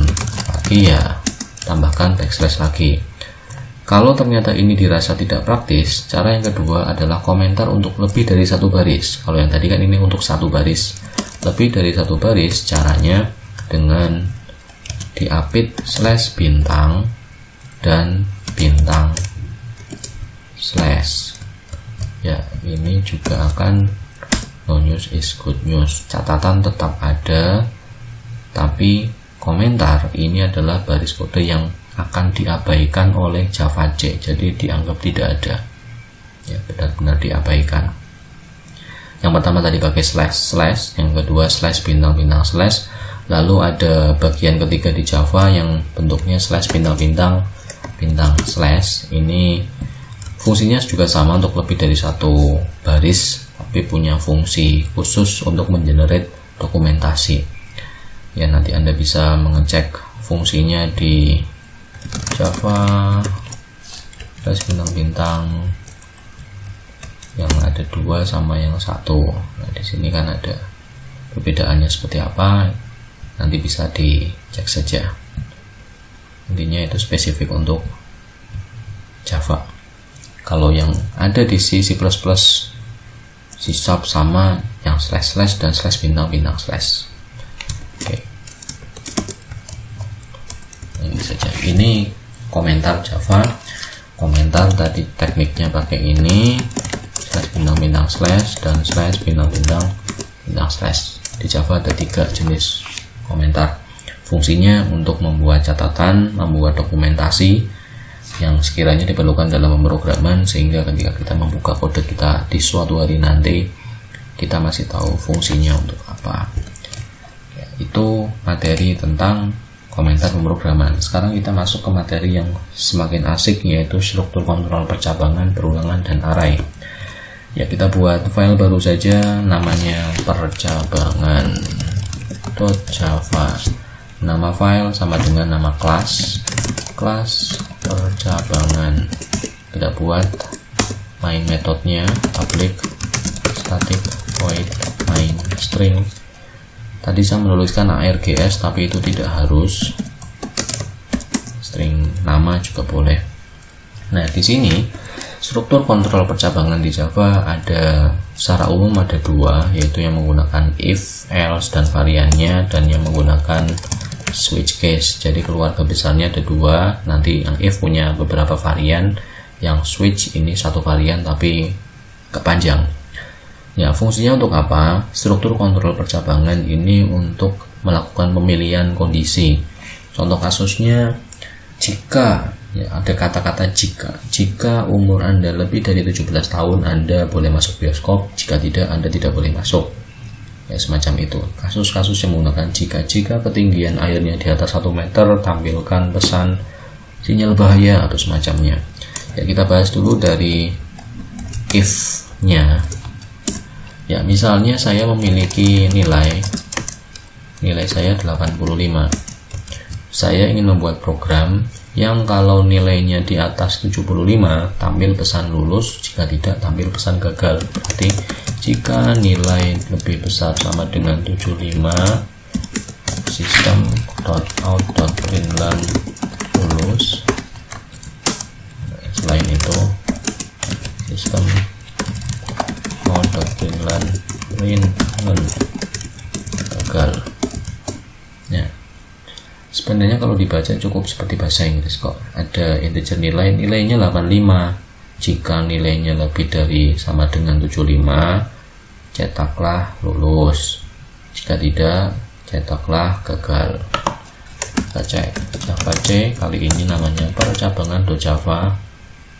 A: lagi, ya tambahkan backslash lagi. Kalau ternyata ini dirasa tidak praktis, cara yang kedua adalah komentar untuk lebih dari satu baris. Kalau yang tadi kan ini untuk satu baris. Lebih dari satu baris, caranya dengan diapit slash bintang dan bintang slash. Ya, ini juga akan no news is good news. Catatan tetap ada, tapi komentar ini adalah baris kode yang akan diabaikan oleh Java C, jadi dianggap tidak ada. Ya, benar-benar diabaikan. Yang pertama tadi pakai slash, yang kedua slash bintang slash, lalu ada bagian ketiga di Java yang bentuknya slash bintang slash. Ini fungsinya juga sama untuk lebih dari satu baris, tapi punya fungsi khusus untuk mengenerate dokumentasi. Ya, nanti Anda bisa mengecek fungsinya di Java slash bintang yang ada 2 sama yang 1. Nah, di sini kan ada perbedaannya seperti apa, nanti bisa dicek saja. Intinya itu spesifik untuk Java. Kalau yang ada di C, C++, C# sama yang slash dan slash bintang slash. Oke. Ini saja. Ini komentar Java. Komentar tadi tekniknya pakai ini slash bintang slash dan slash bintang slash. Di Java ada 3 jenis komentar. Fungsinya untuk membuat catatan, membuat dokumentasi yang sekiranya diperlukan dalam pemrograman, sehingga ketika kita membuka kode kita di suatu hari nanti, kita masih tahu fungsinya untuk apa. Ya, itu materi tentang komentar pemrograman. Sekarang kita masuk ke materi yang semakin asik, yaitu struktur kontrol percabangan, perulangan, dan array. Ya, kita buat file baru saja, namanya percabangan.java. Nama file sama dengan nama kelas percabangan. Kita buat main metodenya public static void main string. Tadi saya menuliskan args tapi itu tidak harus, string nama juga boleh. Nah, di sini struktur kontrol percabangan di Java ada secara umum ada dua, yaitu yang menggunakan if, else, dan variannya, dan yang menggunakan switch case. Jadi keluarga besarnya ada dua, nanti yang if punya beberapa varian, yang switch ini satu varian tapi kepanjang. Ya, fungsinya untuk apa? Struktur kontrol percabangan ini untuk melakukan pemilihan kondisi. Contoh kasusnya, jika ya, ada kata-kata jika umur Anda lebih dari 17 tahun Anda boleh masuk bioskop, jika tidak Anda tidak boleh masuk. Ya, semacam itu. Kasus-kasus yang menggunakan jika ketinggian airnya di atas 1 meter, tampilkan pesan sinyal bahaya atau semacamnya. Ya, kita bahas dulu dari if-nya. Ya, misalnya saya memiliki nilai saya 85. Saya ingin membuat program yang kalau nilainya di atas 75 tampil pesan lulus, jika tidak tampil pesan gagal. Berarti jika nilai lebih besar sama dengan 75, system.out.println lulus. Selain itu sistem out.println gagal. Ya, sebenarnya kalau dibaca cukup seperti bahasa Inggris kok. Ada integer nilainya 85. Jika nilainya lebih dari sama dengan 75, cetaklah lulus. Jika tidak, cetaklah gagal. Kita cek Java C, kali ini namanya percabangan.java,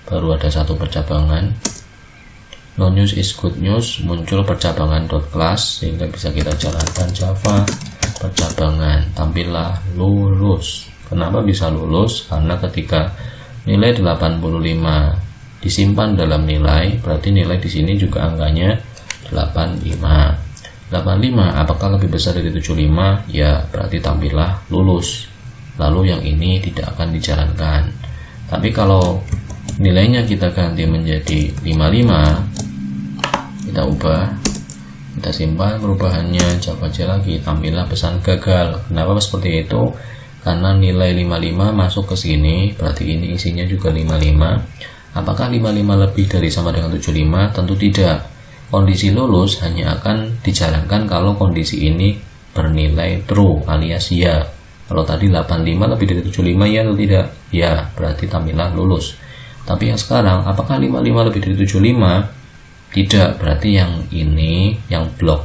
A: baru ada satu percabangan. No news is good news, muncul percabangan.class sehingga bisa kita jalankan Java percabangan, tampillah lulus. Kenapa bisa lulus? Karena ketika nilai 85 disimpan dalam nilai, berarti nilai di sini juga angkanya 85. 85 apakah lebih besar dari 75? Ya, berarti tampillah lulus. Lalu yang ini tidak akan dijalankan. Tapi kalau nilainya kita ganti menjadi 55, kita ubah, kita simpan perubahannya, Java C lagi, tampillah pesan gagal. Kenapa seperti itu? Karena nilai 55 masuk ke sini, berarti ini isinya juga 55. Apakah 55 lebih dari sama dengan 75? Tentu tidak. Kondisi lulus hanya akan dijalankan kalau kondisi ini bernilai true alias ya. Kalau tadi 85 lebih dari 75 ya atau tidak? Ya, berarti tampillah lulus. Tapi yang sekarang, apakah 55 lebih dari 75? Tidak, berarti yang ini, yang blok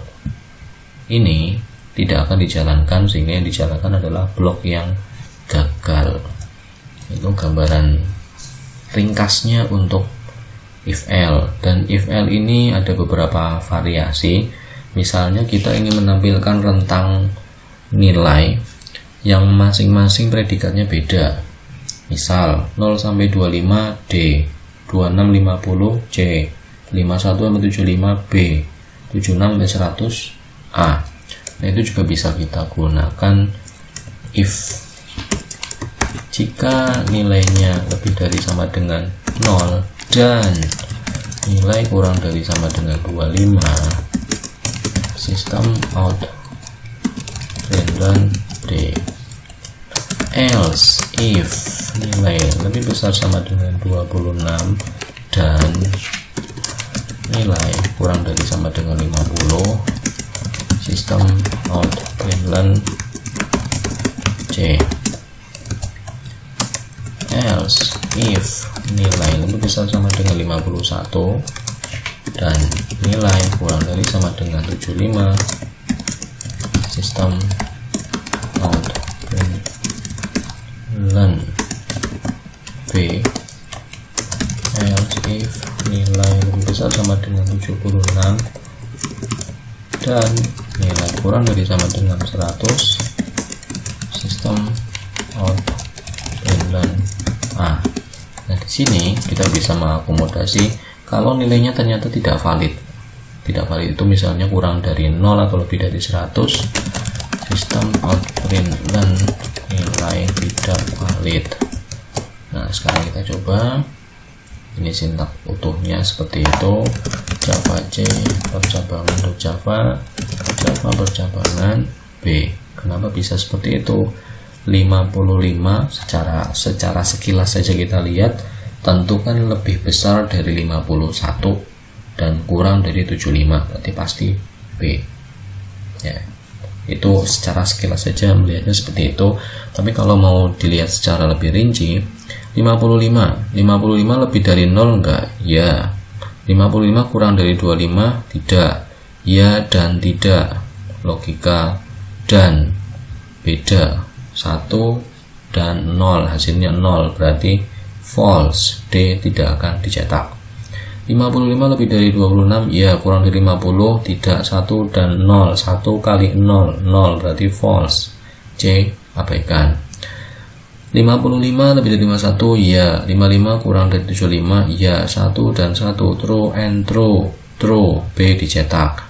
A: ini tidak akan dijalankan, sehingga yang dijalankan adalah blok yang gagal. Itu gambaran ringkasnya untuk if-else. Dan if-else ini ada beberapa variasi. Misalnya kita ingin menampilkan rentang nilai yang masing-masing predikatnya beda. Misal 0 sampai 25 D, 26 50 C, 51 sampai 75 B, 76 sampai 100 A. Nah, itu juga bisa kita gunakan if. Jika nilainya lebih dari sama dengan 0 dan nilai kurang dari sama dengan 25, sistem out println D. Else if nilai lebih besar sama dengan 26 dan nilai kurang dari sama dengan 50, sistem out println C. Else if nilai lebih besar sama dengan 51 dan nilai kurang dari sama dengan 75, sistem out println B. Else if nilai lebih besar sama dengan 76 dan nilai kurang dari sama dengan 100, sistem out println A. Nah, di sini kita bisa mengakomodasi kalau nilainya ternyata tidak valid. Tidak valid itu misalnya kurang dari 0 atau lebih dari 100, sistem out println nilai tidak valid. Nah, sekarang kita coba Ini sintak utuhnya seperti itu. Java C percabangan Java, Java percabangan B. Kenapa bisa seperti itu? 55 secara sekilas saja kita lihat tentu kan lebih besar dari 51 dan kurang dari 75, berarti pasti B. Ya, itu secara sekilas saja melihatnya seperti itu. Tapi kalau mau dilihat secara lebih rinci, 55 lebih dari 0 enggak? Ya. 55 kurang dari 25? Tidak. Ya dan tidak. Logika dan beda. 1 dan 0, hasilnya 0, berarti false. D tidak akan dicetak. 55 lebih dari 26? Ya. Kurang dari 50? Tidak. 1 dan 0. 1 kali 0, 0, berarti false. C abaikan. 55 lebih dari 51? Ya. 55 kurang dari 75? Ya. 1 dan 1, true and true, true. B dicetak.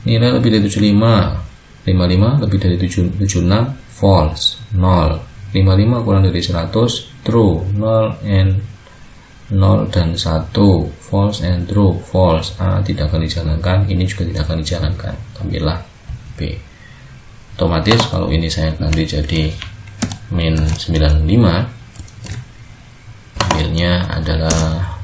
A: Nilai lebih dari 75? 55 lebih dari 76? False, 0. 55 kurang dari 100? True, 0 and 0 dan 1, false and true, false. A tidak akan dijalankan, ini juga tidak akan dijalankan. Ambillah B. Otomatis kalau ini saya ganti jadi min 95, ambilnya adalah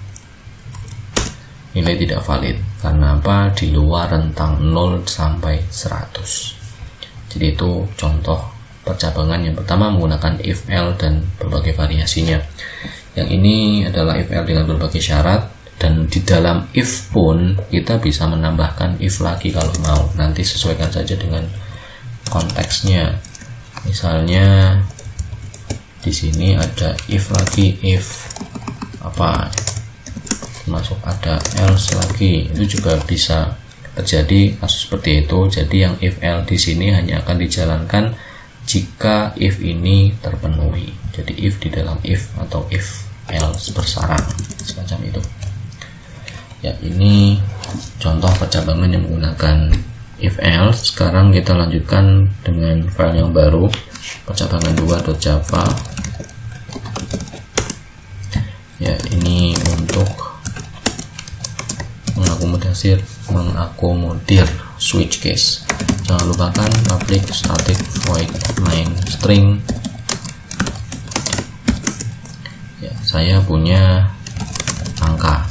A: nilai tidak valid. Karena apa? Di luar rentang 0 sampai 100. Jadi itu contoh percabangan yang pertama menggunakan if else dan berbagai variasinya. Yang ini adalah if else dengan berbagai syarat, dan di dalam if pun kita bisa menambahkan if lagi kalau mau. Nanti sesuaikan saja dengan konteksnya. Misalnya di sini ada if lagi, if apa, masuk ada else lagi, itu juga bisa terjadi kasus seperti itu. Jadi yang if else di sini hanya akan dijalankan jika if ini terpenuhi. Jadi if di dalam if atau if else bersarang semacam itu. Ya, ini contoh percabangan yang menggunakan if else. Sekarang kita lanjutkan dengan file yang baru, percabangan 2.java. Ya, ini untuk mengakomodir switch case. Jangan lupakan public static void main string. Ya, saya punya angka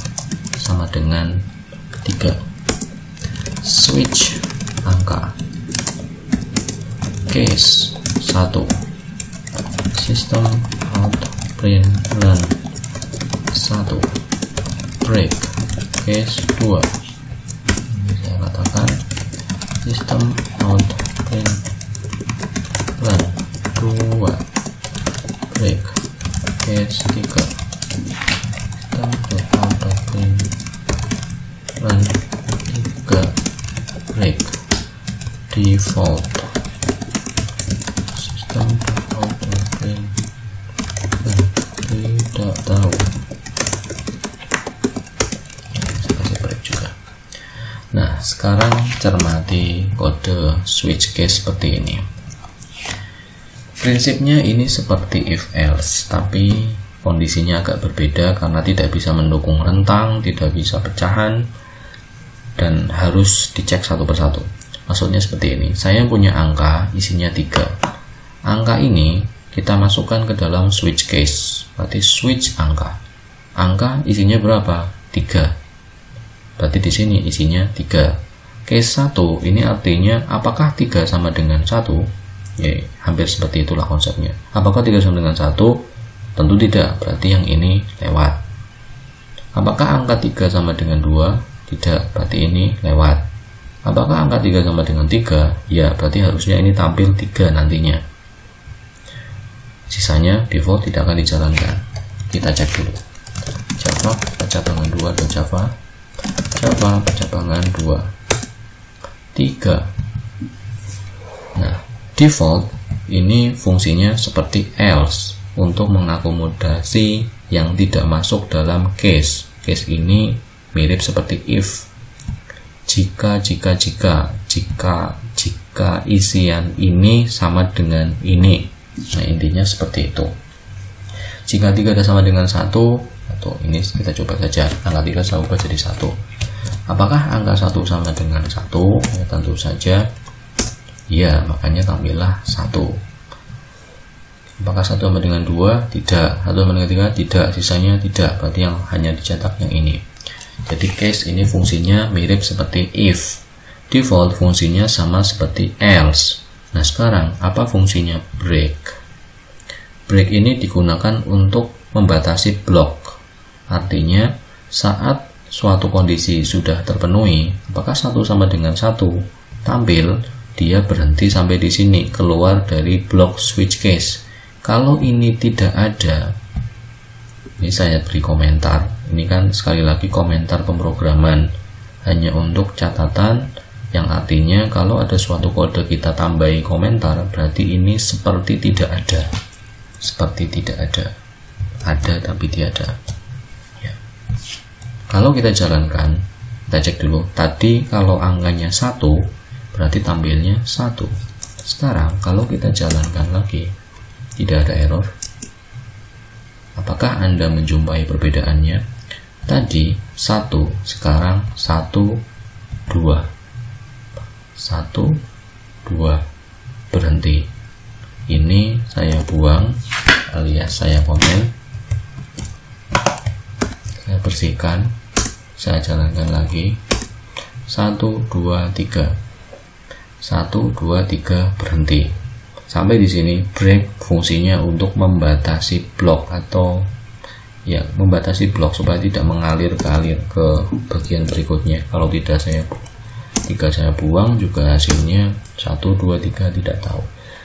A: sama dengan 3. Switch angka case 1, system out println 1, break case 2. Ini saya katakan system out println 2, break case 3, system out println 3, break default, system out println tidak tahu. Nah, sekarang cermati kode switch case seperti ini. Prinsipnya ini seperti if else, tapi kondisinya agak berbeda karena tidak bisa mendukung rentang, tidak bisa pecahan, dan harus dicek satu persatu. Maksudnya seperti ini. Saya punya angka isinya 3. Angka ini kita masukkan ke dalam switch case. Berarti switch angka. Angka isinya berapa? 3. Berarti di sini isinya 3. Case 1 ini artinya apakah 3 sama dengan 1? Ya, hampir seperti itulah konsepnya. Apakah 3 sama dengan 1? Tentu tidak, berarti yang ini lewat. Apakah angka 3 sama dengan 2? Tidak, berarti ini lewat. Apakah angka 3 sama dengan 3? Ya, berarti harusnya ini tampil 3 nantinya. Sisanya default tidak akan dijalankan. Kita cek dulu. Java percabangan 2.java, Java percabangan 2, 3. Nah, default ini fungsinya seperti else untuk mengakomodasi yang tidak masuk dalam case. Case ini mirip seperti if. Jika isian ini sama dengan ini. Nah, intinya seperti itu. Jika 3 sama dengan 1, 1. Ini kita coba saja, angka 3 saya ubah jadi 1. Apakah angka 1 sama dengan 1? Ya, tentu saja ya, makanya tampillah 1. Apakah 1 sama dengan 2? Tidak. 1 sama dengan 3? Tidak. Sisanya tidak. Berarti yang hanya dicetak yang ini. Jadi case ini fungsinya mirip seperti if. Default fungsinya sama seperti else. Nah sekarang apa fungsinya break? Break ini digunakan untuk membatasi blok. Artinya saat suatu kondisi sudah terpenuhi, apakah 1 sama dengan 1 tampil, dia berhenti sampai di sini, keluar dari blok switch case. Kalau ini tidak ada, ini saya beri komentar. Ini kan sekali lagi komentar pemrograman, hanya untuk catatan, yang artinya kalau ada suatu kode kita tambahi komentar, berarti ini seperti tidak ada. Seperti tidak ada. Ada tapi tiada. Ya. Kalau kita jalankan, kita cek dulu. Tadi kalau angkanya 1, berarti tampilnya 1. Sekarang kalau kita jalankan lagi, tidak ada error. Apakah Anda menjumpai perbedaannya? Tadi 1, sekarang 1, 2. 1, 2. Berhenti. Ini saya buang alias saya komen. Saya bersihkan. Saya jalankan lagi. 1, 2, 3. 1, 2, 3 berhenti. Sampai di sini break fungsinya untuk membatasi blok atau ya membatasi blok supaya tidak mengalir ke bagian berikutnya. Kalau tidak saya buang juga hasilnya 1, 2, 3 tidak tahu.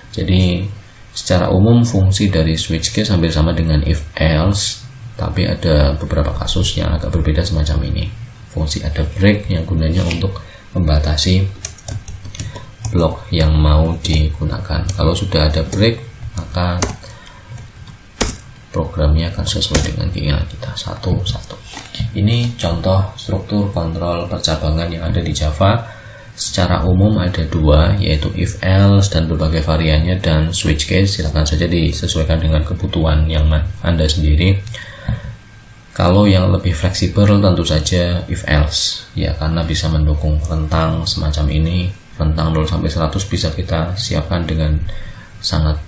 A: Jadi secara umum fungsi dari switch case hampir sama dengan if else, tapi ada beberapa kasus yang agak berbeda semacam ini. Fungsi ada break yang gunanya untuk membatasi blok yang mau digunakan. Kalau sudah ada break, maka programnya akan sesuai dengan keinginan kita. 1, 1. Ini contoh struktur kontrol percabangan yang ada di Java. Secara umum ada 2, yaitu if else dan berbagai variannya, dan switch case. Silakan saja disesuaikan dengan kebutuhan yang Anda sendiri. Kalau yang lebih fleksibel tentu saja if else, ya, karena bisa mendukung rentang semacam ini. Rentang 0 sampai 100 bisa kita siapkan dengan sangat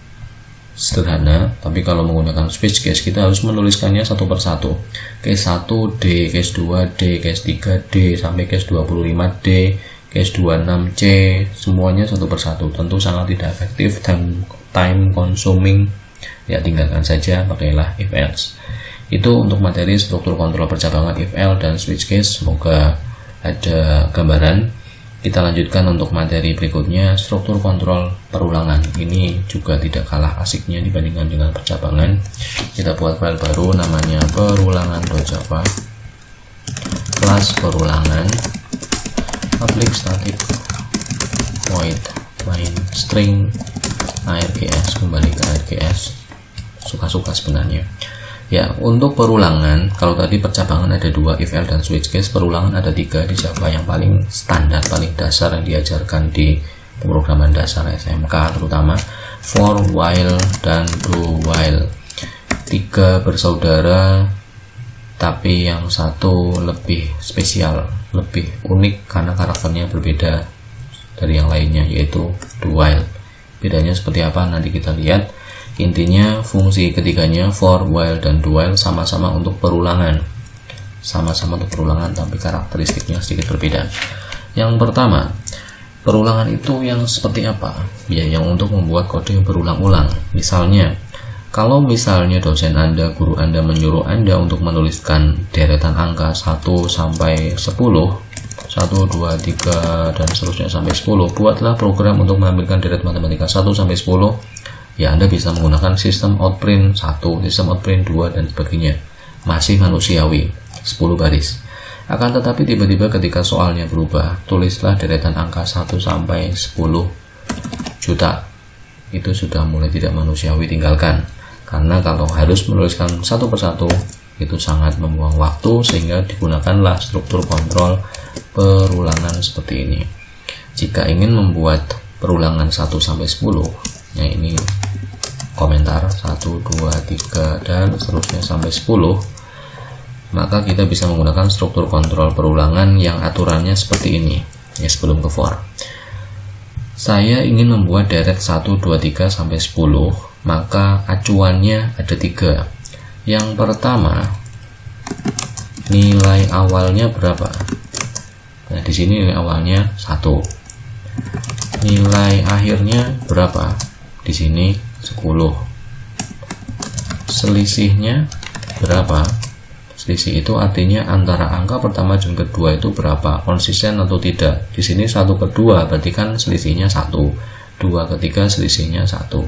A: sederhana. Tapi kalau menggunakan switch case, kita harus menuliskannya satu persatu. Case 1 D, case 2 D, case 3 D, sampai case 25 D, case 26 C, semuanya satu persatu. Tentu sangat tidak efektif dan time consuming. Ya, tinggalkan saja, pakailah if else. Itu untuk materi struktur kontrol percabangan if else dan switch case. Semoga ada gambaran. Kita lanjutkan untuk materi berikutnya, struktur kontrol perulangan. Ini juga tidak kalah asiknya dibandingkan dengan percabangan. Kita buat file baru namanya perulangan.java. Kelas perulangan, public static void main string args, kembali ke args, suka-suka sebenarnya. Ya, untuk perulangan, kalau tadi percabangan ada 2, if else dan switch case, perulangan ada 3 di Java. Yang paling standar, paling dasar yang diajarkan di pemrograman dasar SMK, terutama for, while, dan do while. 3 bersaudara, tapi yang satu lebih spesial, lebih unik karena karakternya berbeda dari yang lainnya, yaitu do while. Bedanya seperti apa nanti kita lihat. Intinya fungsi ketiganya for, while, dan do while sama-sama untuk perulangan. Sama-sama untuk perulangan, tapi karakteristiknya sedikit berbeda. Yang pertama, perulangan itu yang seperti apa? Ya, yang untuk membuat kode yang berulang-ulang. Misalnya, kalau misalnya dosen Anda, guru Anda menyuruh Anda untuk menuliskan deretan angka 1 sampai 10, 1, 2, 3, dan seterusnya sampai 10, buatlah program untuk mengambilkan deret matematika 1 sampai 10. Ya, Anda bisa menggunakan sistem outprint 1, sistem outprint 2, dan sebagainya. Masih manusiawi, 10 baris. Akan tetapi tiba-tiba ketika soalnya berubah, tulislah deretan angka 1 sampai 10 juta. Itu sudah mulai tidak manusiawi, tinggalkan. Karena kalau harus menuliskan satu persatu, itu sangat membuang waktu, sehingga digunakanlah struktur kontrol perulangan seperti ini. Jika ingin membuat perulangan 1 sampai 10, ya ini komentar 1, 2, 3, dan seterusnya sampai 10, maka kita bisa menggunakan struktur kontrol perulangan yang aturannya seperti ini ya sebelum ke for. Saya ingin membuat deret 1, 2, 3 sampai 10, maka acuannya ada 3. Yang pertama, nilai awalnya berapa? Nah, di sini nilai awalnya 1. Nilai akhirnya berapa? Di sini 10. Selisihnya berapa? Selisih itu artinya antara angka pertama dan kedua itu berapa, konsisten atau tidak. Di sini 1 ke 2 berarti kan selisihnya 1, 2 ke 3 selisihnya 1.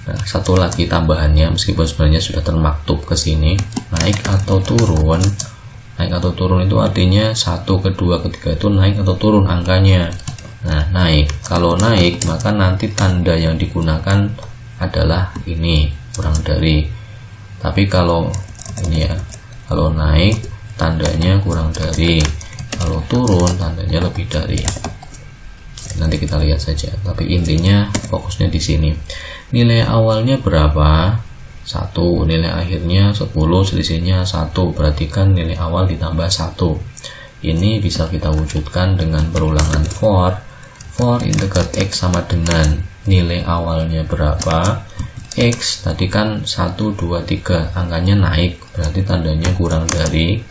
A: Nah, satu lagi tambahannya, meskipun sebenarnya sudah termaktub ke sini, naik atau turun. Naik atau turun itu artinya 1 ke 2 ke 3 itu naik atau turun angkanya. Nah, naik. Kalau naik maka nanti tanda yang digunakan adalah ini, kurang dari. Tapi kalau ini ya, kalau naik tandanya kurang dari, kalau turun tandanya lebih dari. Nanti kita lihat saja. Tapi intinya fokusnya di sini. Nilai awalnya berapa? 1. Nilai akhirnya 10, selisihnya 1. Berarti kan nilai awal ditambah 1. Ini bisa kita wujudkan dengan perulangan for. For integer x sama dengan nilai awalnya berapa? X tadi kan 1, 2, 3 angkanya naik, berarti tandanya kurang dari,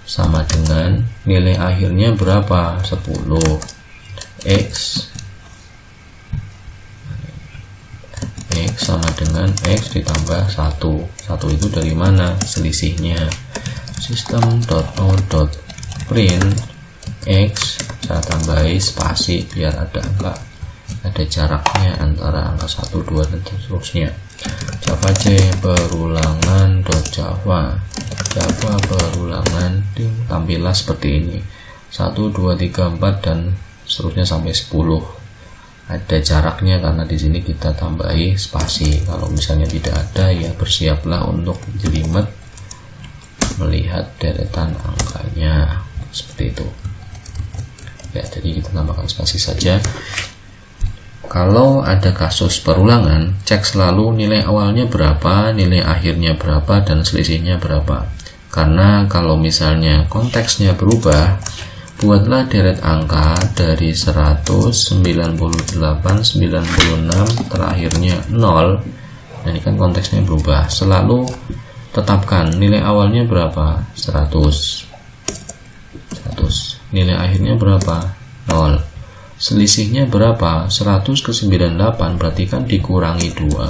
A: sama dengan nilai akhirnya berapa? 10. X sama dengan X ditambah 1. 1 itu dari mana? Selisihnya. System.out.print X, saya tambahi spasi biar ada jaraknya antara angka 1, 2 dan seterusnya. Java C perulangan.java perulangan tampillah seperti ini, 1, 2, 3, 4 dan seterusnya sampai 10. Ada jaraknya karena di sini kita tambahi spasi. Kalau misalnya tidak ada, ya bersiaplah untuk jelimet melihat deretan angkanya seperti itu ya. Jadi kita tambahkan spasi saja. Kalau ada kasus perulangan, cek selalu nilai awalnya berapa, nilai akhirnya berapa, dan selisihnya berapa. Karena kalau misalnya konteksnya berubah, buatlah deret angka dari 100, 98, 96, terakhirnya 0. Nah, ini kan konteksnya berubah. Selalu tetapkan nilai awalnya berapa, 100. Nilai akhirnya berapa, 0. Selisihnya berapa? 100 ke 98, berarti kan dikurangi 2.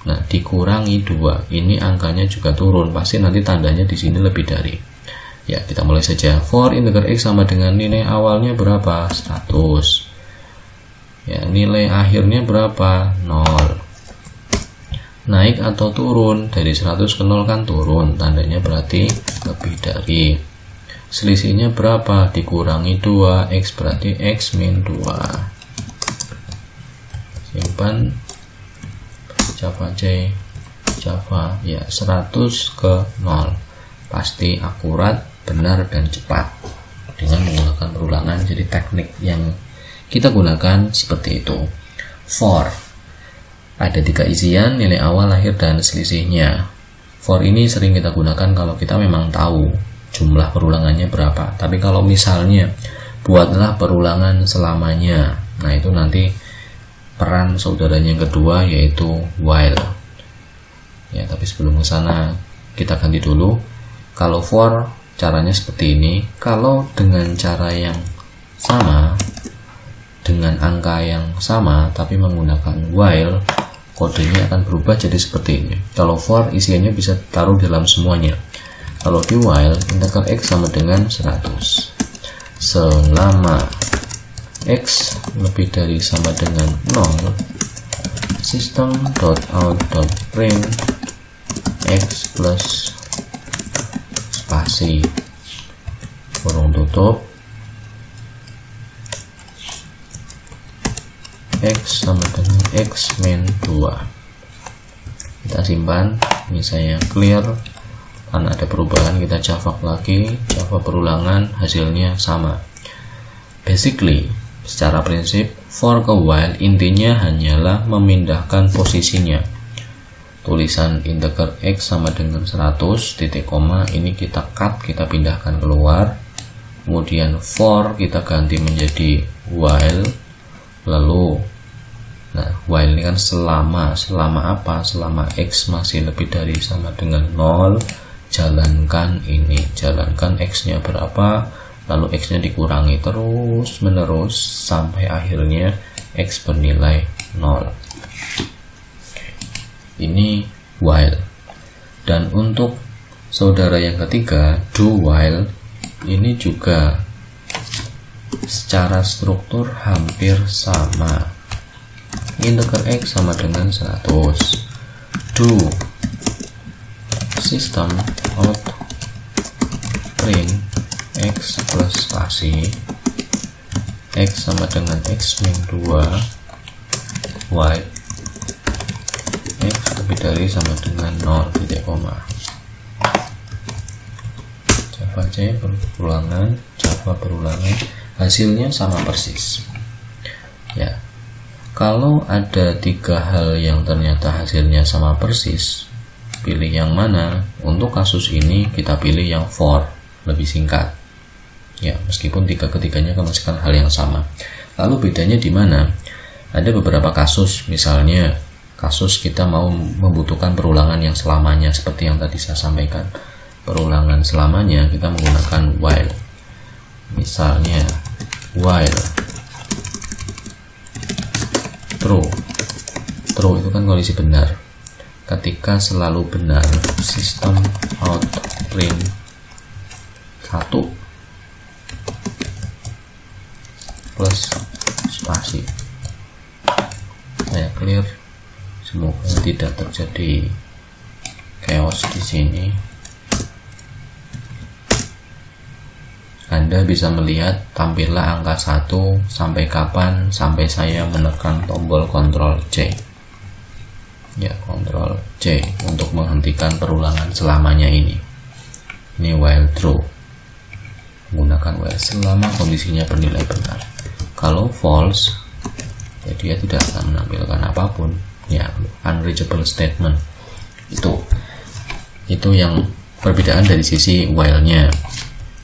A: Nah, dikurangi 2. Ini angkanya juga turun. Pasti nanti tandanya di sini lebih dari. Ya, kita mulai saja. For integer x sama dengan nilai awalnya berapa? 100. Ya, nilai akhirnya berapa? 0. Naik atau turun? Dari 100 ke 0 kan turun. Tandanya berarti lebih dari. Selisihnya berapa? Dikurangi 2, X berarti X min 2. Simpan Java C, Java ya, 100 ke 0. Pasti akurat, benar, dan cepat dengan menggunakan perulangan. Jadi teknik yang kita gunakan seperti itu. For, ada 3 isian, nilai awal, akhir, dan selisihnya. For ini sering kita gunakan kalau kita memang tahu jumlah perulangannya berapa. Tapi kalau misalnya buatlah perulangan selamanya, nah itu nanti peran saudaranya yang kedua yaitu while. Ya, tapi sebelum ke sana kita ganti dulu. Kalau for caranya seperti ini. Kalau dengan cara yang sama, dengan angka yang sama tapi menggunakan while, kodenya akan berubah jadi seperti ini. Kalau for isiannya bisa taruh dalam semuanya. Kalau di while, integer x sama dengan 100. Selama x lebih dari sama dengan 0, system.out.print x plus spasi kurung tutup x sama dengan x min 2. Kita simpan. Ini saya clear. Karena ada perubahan, kita java lagi, java perulangan, hasilnya sama. Basically, secara prinsip, for ke while intinya hanyalah memindahkan posisinya. tulisan integer X sama dengan 100, titik koma ini kita cut, kita pindahkan keluar. Kemudian for kita ganti menjadi while. Lalu while ini kan selama apa? Selama X masih lebih dari sama dengan 0, jalankan ini, jalankan X nya berapa, lalu X nya dikurangi terus menerus sampai akhirnya X bernilai 0. Ini while. Dan untuk saudara yang ketiga, do while, ini juga secara struktur hampir sama. Integer X sama dengan 100. Do system out print X plus spasi X sama dengan X min 2 Y X lebih dari sama dengan 0, titik koma. Java C berulangan, Java berulangan, hasilnya sama persis. Ya, kalau ada 3 hal yang ternyata hasilnya sama persis, pilih yang mana? Untuk kasus ini kita pilih yang for, lebih singkat. Ya, meskipun ketiganya menghasilkan hal yang sama. Lalu bedanya di mana? Ada beberapa kasus, misalnya kasus kita mau membutuhkan perulangan yang selamanya, seperti yang tadi saya sampaikan. Perulangan selamanya kita menggunakan while. Misalnya while true itu kan kondisi benar. Ketika selalu benar, system out print 1 plus spasi. Clear. Semoga tidak terjadi chaos di sini. Anda bisa melihat tampillah angka 1 sampai kapan, sampai saya menekan tombol Ctrl C. Ya, Ctrl C untuk menghentikan perulangan selamanya ini. Ini while true. Menggunakan while selama kondisinya bernilai benar. Kalau false, ya dia tidak akan menampilkan apapun. Ya, unreachable statement. Itu yang perbedaan dari sisi while-nya.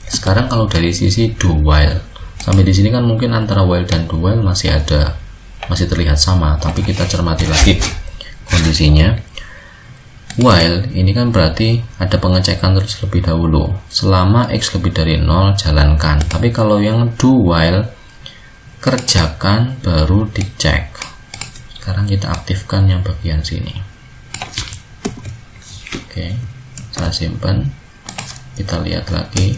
A: Sekarang kalau dari sisi do while, sampai di sini kan mungkin antara while dan do while masih terlihat sama, tapi kita cermati lagi kondisinya. While ini kan berarti ada pengecekan terus lebih dahulu. Selama X lebih dari 0, jalankan. Tapi kalau yang do while, kerjakan baru dicek. Sekarang kita aktifkan yang bagian sini. Oke, saya simpan. Kita lihat lagi.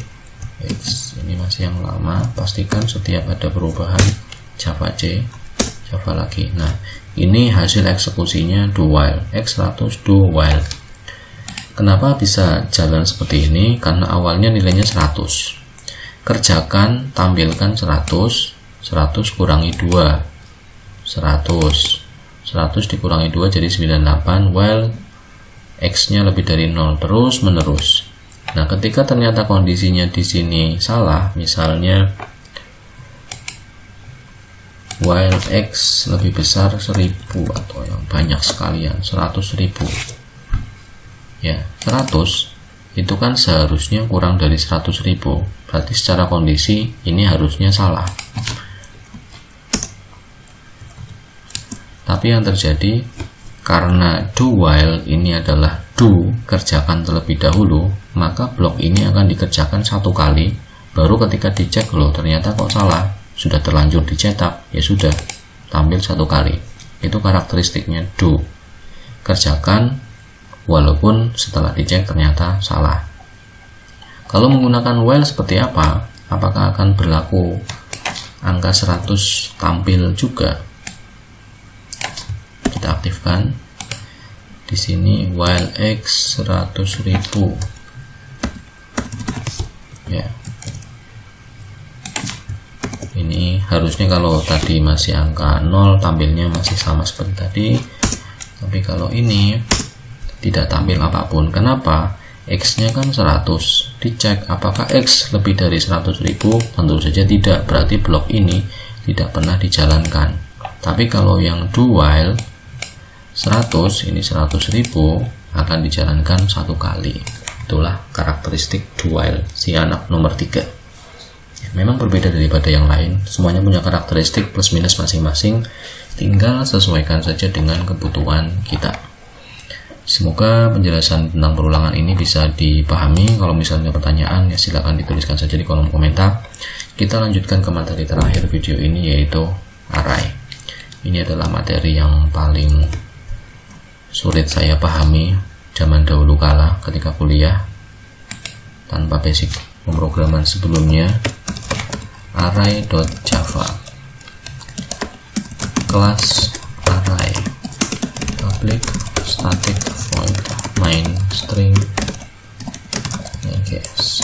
A: Ini masih yang lama. Pastikan setiap ada perubahan Java C, Java lagi. Nah, ini hasil eksekusinya do while. X100 do while. Kenapa bisa jalan seperti ini? Karena awalnya nilainya 100. Kerjakan, tampilkan 100 kurangi 2, 100 dikurangi 2 jadi 98, while X nya lebih dari 0, terus menerus. Nah, ketika ternyata kondisinya di sini salah, misalnya while X lebih besar 1000 atau yang banyak sekalian 100.000, ya 100 itu kan seharusnya kurang dari 100.000, berarti secara kondisi ini harusnya salah. Tapi yang terjadi karena do while ini adalah do, kerjakan terlebih dahulu, maka blok ini akan dikerjakan 1 kali, baru ketika dicek loh ternyata kok salah, sudah terlanjur dicetak, ya sudah tampil 1 kali. Itu karakteristiknya do, kerjakan walaupun setelah dicek ternyata salah. Kalau menggunakan while seperti apa? Apakah akan berlaku angka 100 tampil juga? Kita aktifkan di sini while X 100.000, ya. Ini harusnya kalau tadi masih angka 0 tampilnya masih sama seperti tadi, tapi kalau ini tidak tampil apapun. Kenapa? X nya kan 100, dicek apakah X lebih dari 100.000, tentu saja tidak, berarti blok ini tidak pernah dijalankan. Tapi kalau yang do while, 100, ini 100.000 akan dijalankan satu kali. Itulah karakteristik do while si anak nomor 3. Memang berbeda daripada yang lain, semuanya punya karakteristik plus minus masing-masing, tinggal sesuaikan saja dengan kebutuhan kita. Semoga penjelasan tentang perulangan ini bisa dipahami. Kalau misalnya pertanyaan, ya silakan dituliskan saja di kolom komentar. Kita lanjutkan ke materi terakhir video ini, yaitu array. Ini adalah materi yang paling sulit saya pahami zaman dahulu kala ketika kuliah tanpa basic pemrograman sebelumnya. Array.java, kelas array, public static void main string guys.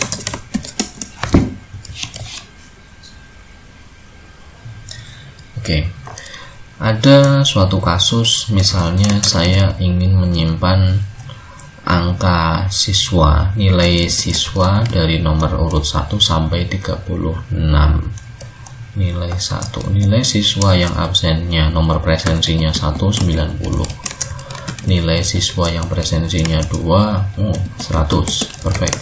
A: Oke. Ada suatu kasus, misalnya saya ingin menyimpan angka siswa, nilai siswa dari nomor urut 1 sampai 36. Nilai 1, nilai siswa yang absennya nomor presensinya 1, 90. Nilai siswa yang presensinya 2, 100, perfect.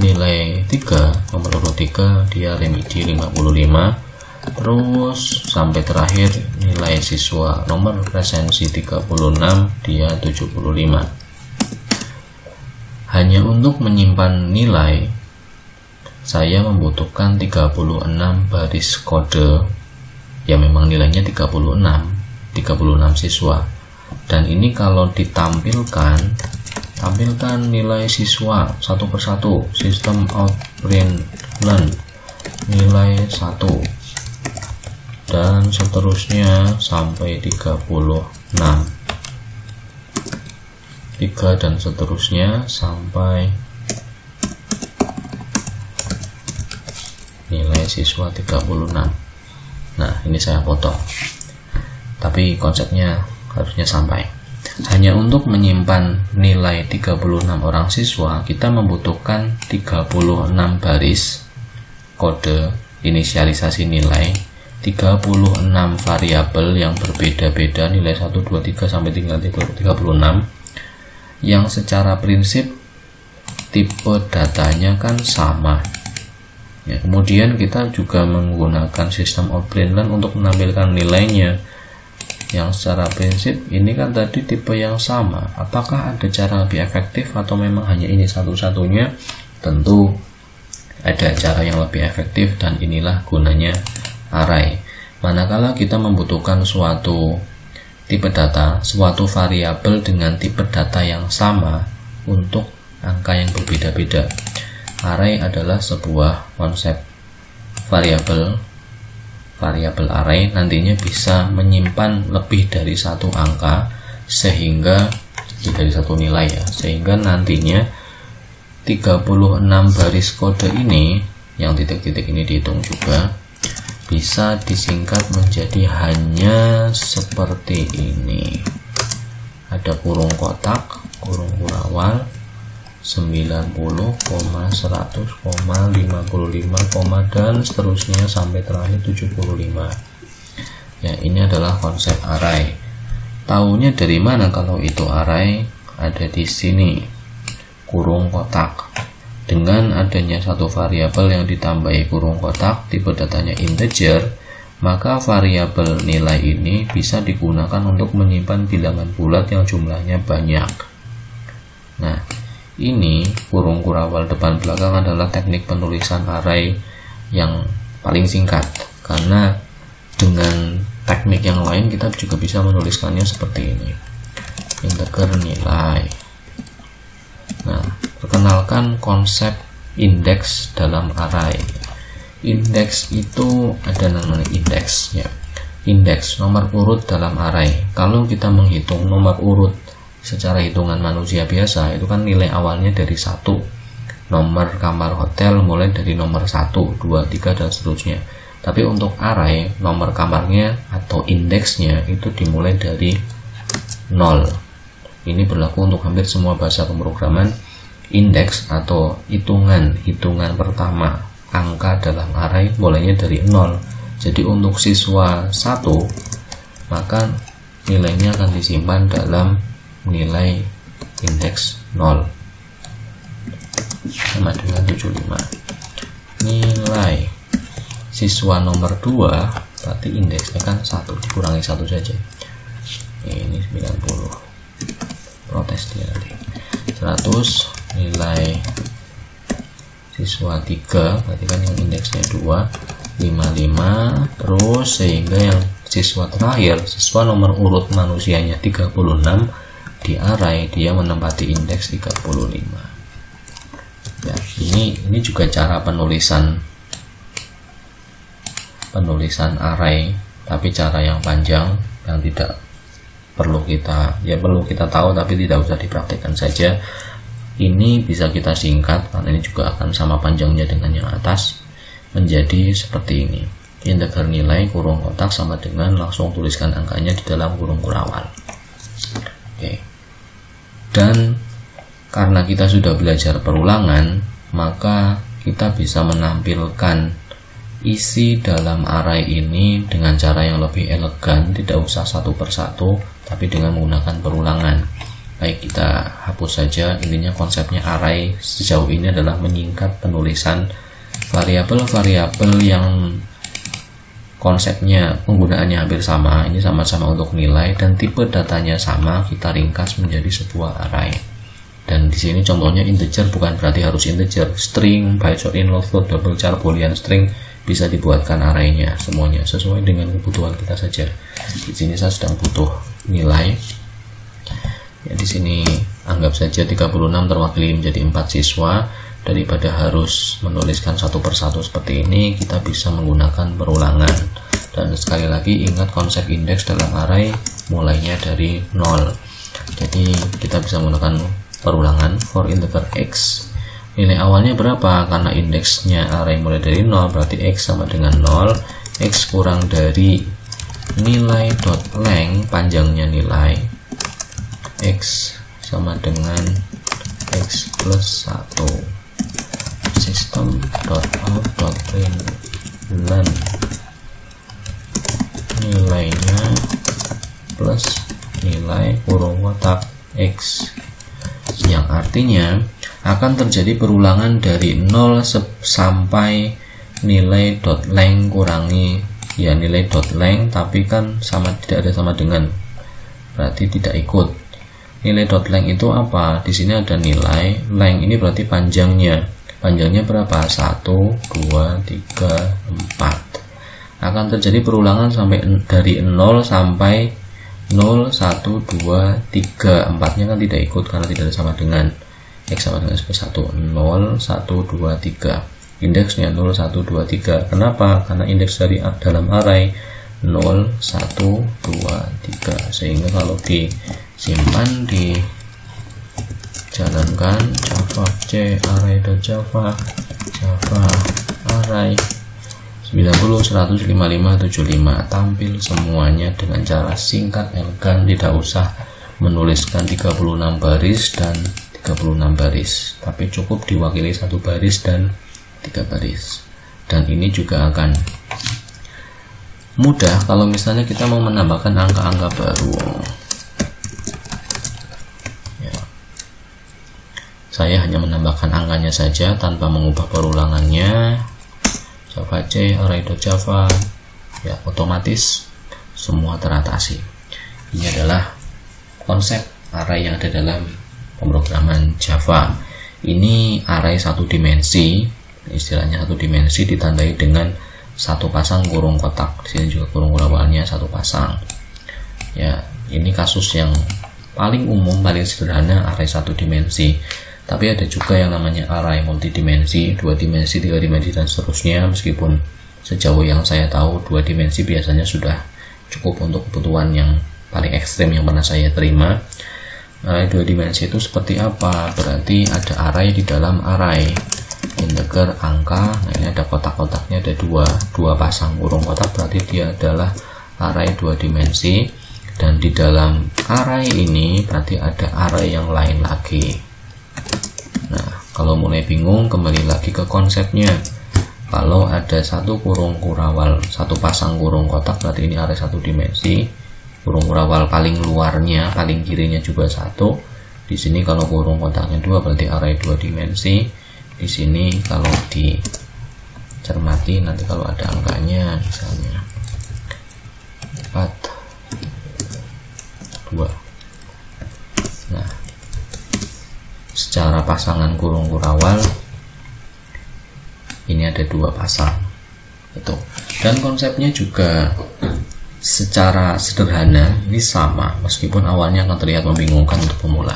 A: Nilai 3, nomor urut 3, dia remedi 55. Terus sampai terakhir nilai siswa nomor presensi 36, dia 75. Hanya untuk menyimpan nilai saya membutuhkan 36 baris kode. Ya memang nilainya 36 siswa. Dan ini kalau ditampilkan, tampilkan nilai siswa satu persatu, sistem out print learn nilai 1 dan seterusnya sampai 36. 3 dan seterusnya sampai nilai siswa 36. Nah, ini saya potong. Tapi konsepnya harusnya sampai. Hanya untuk menyimpan nilai 36 orang siswa, kita membutuhkan 36 baris kode inisialisasi nilai, 36 variabel yang berbeda-beda, nilai 1, 2, 3 sampai 36, yang secara prinsip tipe datanya kan sama. Ya, kemudian kita juga menggunakan sistem outprint learn untuk menampilkan nilainya, yang secara prinsip ini kan tadi tipe yang sama. Apakah ada cara lebih efektif atau memang hanya ini satu-satunya? Tentu ada cara yang lebih efektif, dan inilah gunanya array. Manakala kita membutuhkan suatu tipe data, suatu variabel dengan tipe data yang sama untuk angka yang berbeda-beda. Array adalah sebuah konsep variabel array nantinya bisa menyimpan lebih dari satu angka, sehingga dari satu nilai ya, sehingga nantinya 36 baris kode ini, yang titik-titik ini dihitung juga, bisa disingkat menjadi hanya seperti ini. Ada kurung kotak, kurung kurawal, 90, 100, 55, dan seterusnya sampai terakhir 75. Ya, ini adalah konsep array. Taunya dari mana kalau itu array? Ada di sini, kurung kotak. Dengan adanya satu variabel yang ditambahi kurung kotak, tipe datanya integer, maka variabel nilai ini bisa digunakan untuk menyimpan bilangan bulat yang jumlahnya banyak. Nah, ini kurung kurawal depan belakang adalah teknik penulisan array yang paling singkat, karena dengan teknik yang lain kita juga bisa menuliskannya seperti ini, integer nilai. Nah, perkenalkan konsep indeks dalam array. Indeks itu ada namanya indeks ya. Indeks nomor urut dalam array. Kalau kita menghitung nomor urut secara hitungan manusia biasa, itu kan nilai awalnya dari 1. Nomor kamar hotel mulai dari nomor 1, 2, 3 dan seterusnya. Tapi untuk array, nomor kamarnya atau indeksnya itu dimulai dari 0. Ini berlaku untuk hampir semua bahasa pemrograman. Indeks atau hitungan pertama angka dalam array mulainya dari 0. Jadi untuk siswa 1, maka nilainya akan disimpan dalam nilai indeks 0 sama dengan 75. Nilai siswa nomor 2 berarti indeksnya kan 1, dikurangi 1 saja. Ini 90, protes dia nanti. 100 nilai siswa 3 berarti kan yang indeksnya 2, 55, terus sehingga yang siswa terakhir, siswa nomor urut manusianya 36, di array dia menempati indeks 35. Ya, ini juga cara penulisan array, tapi cara yang panjang yang tidak perlu kita tahu tapi tidak usah dipraktikkan saja. Ini bisa kita singkat karena ini juga akan sama panjangnya dengan yang atas, menjadi seperti ini. Integer nilai kurung kotak sama dengan langsung tuliskan angkanya di dalam kurung kurawal. Oke. Dan karena kita sudah belajar perulangan, maka kita bisa menampilkan isi dalam array ini dengan cara yang lebih elegan, tidak usah satu persatu, tapi dengan menggunakan perulangan. Baik, kita hapus saja. Intinya konsepnya array sejauh ini adalah menyingkat penulisan variabel-variabel yang konsepnya penggunaannya hampir sama. Ini sama-sama untuk nilai dan tipe datanya sama, kita ringkas menjadi sebuah array. Dan di sini contohnya integer, bukan berarti harus integer. String, byte, in, float, double char, boolean string bisa dibuatkan arraynya semuanya sesuai dengan kebutuhan kita saja. Di sini saya sedang butuh nilai. Ya, di sini anggap saja 36 terwakili menjadi 4 siswa. Daripada harus menuliskan satu persatu seperti ini, kita bisa menggunakan perulangan. Dan sekali lagi ingat konsep indeks dalam array mulainya dari 0. Jadi kita bisa menggunakan perulangan for integer x. Nilai awalnya berapa? Karena indeksnya array mulai dari 0, berarti x sama dengan 0. X kurang dari nilai dot length, panjangnya nilai, x sama dengan x plus 1. System.out.println nilainya plus nilai kurung kotak x, yang artinya akan terjadi perulangan dari 0 sampai nilai dot length kurangi ya nilai dot length, tapi kan tidak ada sama dengan, berarti tidak ikut. Nilai dot length itu apa? Di sini ada nilai length, ini berarti panjangnya berapa? 1, 2, 3, 4. Akan terjadi perulangan sampai dari 0 sampai 0, 1, 2, 3. 4 nya kan tidak ikut karena tidak ada sama dengan, x sama dengan plus 1. 0, 1, 2, 3. Indeksnya 0, 1, 2, 3. Kenapa? Karena indeks dari dalam array 0, 1, 2, 3. Sehingga kalau disimpan, dijalankan java c array.java array 90, 100, 55, 75, tampil semuanya dengan cara singkat, elegan, tidak usah menuliskan 36 baris dan 36 baris, tapi cukup diwakili 1 baris dan 3 baris. Dan ini juga akan mudah kalau misalnya kita mau menambahkan angka-angka baru. Ya. Saya hanya menambahkan angkanya saja tanpa mengubah perulangannya. Java C array.java, ya, otomatis semua teratasi. Ini adalah konsep array yang ada dalam pemrograman Java. Ini array satu dimensi, istilahnya satu dimensi ditandai dengan satu pasang kurung kotak. Di sini juga kurung kurawalnya satu pasang. Ya, ini kasus yang paling umum, paling sederhana, array satu dimensi. Tapi ada juga yang namanya array multidimensi, 2 dimensi, 3 dimensi, dan seterusnya. Meskipun sejauh yang saya tahu 2 dimensi biasanya sudah cukup untuk kebutuhan yang paling ekstrim yang pernah saya terima. 2 dimensi itu seperti apa? Berarti ada array di dalam array, integer angka. Nah, ini ada kotak-kotaknya, ada dua pasang kurung kotak, berarti dia adalah array 2 dimensi. Dan di dalam array ini berarti ada array yang lain lagi. Nah, kalau mulai bingung, kembali lagi ke konsepnya. Kalau ada satu kurung kurawal, satu pasang kurung kotak, berarti ini array satu dimensi. kurung kurawal paling luarnya, paling kirinya juga 1. Di sini kalau kurung kotaknya 2 berarti array 2 dimensi. Di sini kalau dicermati nanti kalau ada angkanya misalnya 4, 2. Nah, secara pasangan kurung kurawal ini ada 2 pasang itu. Dan konsepnya juga secara sederhana ini sama, meskipun awalnya akan terlihat membingungkan untuk pemula.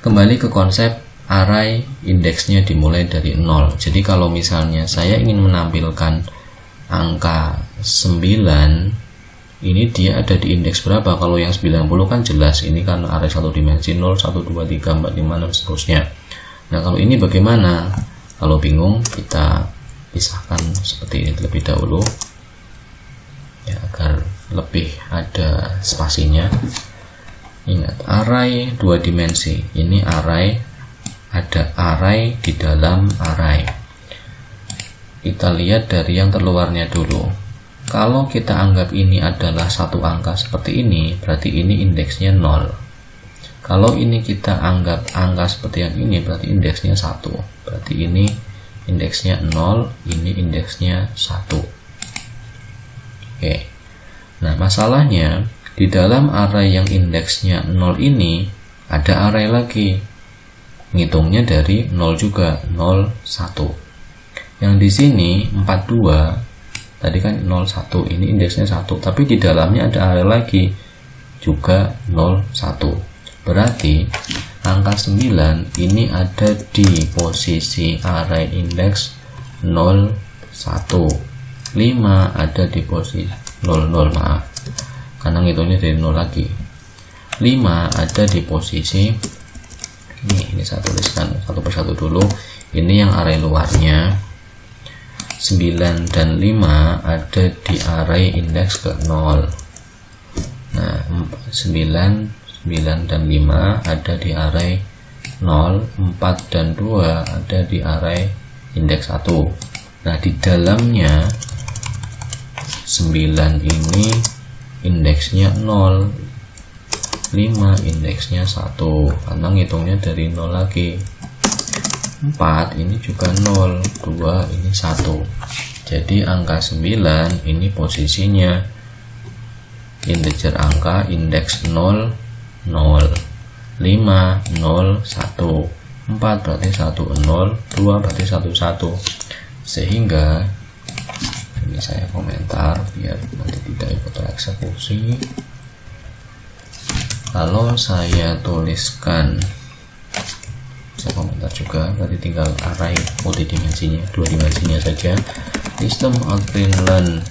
A: Kembali ke konsep array, indeksnya dimulai dari 0. Jadi kalau misalnya saya ingin menampilkan angka 9, ini dia ada di indeks berapa? Kalau yang 90 kan jelas, ini kan array 1 dimensi 0, 1, 2, 3, 4, 5, dan seterusnya. Nah, kalau ini bagaimana? Kalau bingung, kita pisahkan seperti ini terlebih dahulu ya, agar lebih ada spasinya. Ingat, array 2 dimensi, ini array, ada array di dalam array. Kita lihat dari yang terluarnya dulu. Kalau kita anggap ini adalah satu angka seperti ini, berarti ini indeksnya 0. Kalau ini kita anggap angka seperti yang ini, berarti indeksnya 1. Berarti ini indeksnya 0, ini indeksnya 1. Oke. Nah, masalahnya di dalam array yang indeksnya 0 ini ada array lagi. Ngitungnya dari 0 juga, 0, 1. Yang di sini 42, tadi kan 0, 1, ini indeksnya 1, tapi di dalamnya ada array lagi juga 0, 1. Berarti angka 9 ini ada di posisi array indeks 0, 1. 5 ada di posisi 0, maaf, karena ngitungnya dari 0 lagi. 5 ada di posisi ini saya tuliskan satu persatu dulu. Ini yang array luarnya. 9 dan 5 ada di array indeks ke 0. Nah, 9 dan 5 ada di array 0, 4 dan 2 ada di array indeks 1. Nah, di dalamnya 9 ini indeksnya 0, 5 indeksnya 1, karena ngitungnya dari 0 lagi. 4 ini juga 0, 2 ini 1. Jadi angka 9 ini posisinya integer angka indeks 0, 0, 5, 0, 1, 4 berarti 1, 0, 2 berarti 1, 1. Sehingga ini saya komentar biar nanti tidak ikut tereksekusi. Kalau saya tuliskan, saya komentar juga, berarti tinggal array multidimensinya, 2 dimensinya saja. System out println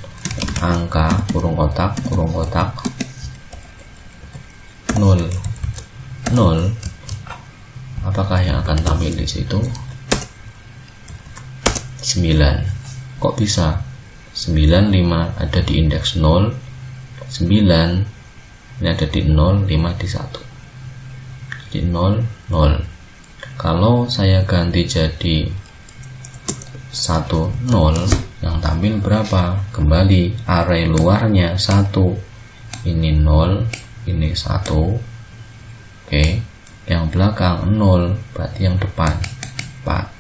A: angka kurung kotak 0, 0. Apakah yang akan tampil di situ? 9. Kok bisa? 9, 5 ada di indeks 0, 9 ini ada di 0, 5 di 1. Jadi 0, 0. Kalau saya ganti jadi 1, 0, yang tampil berapa? Kembali array luarnya 1. Ini 0, ini 1. Oke. Yang belakang 0, berarti yang depan 4.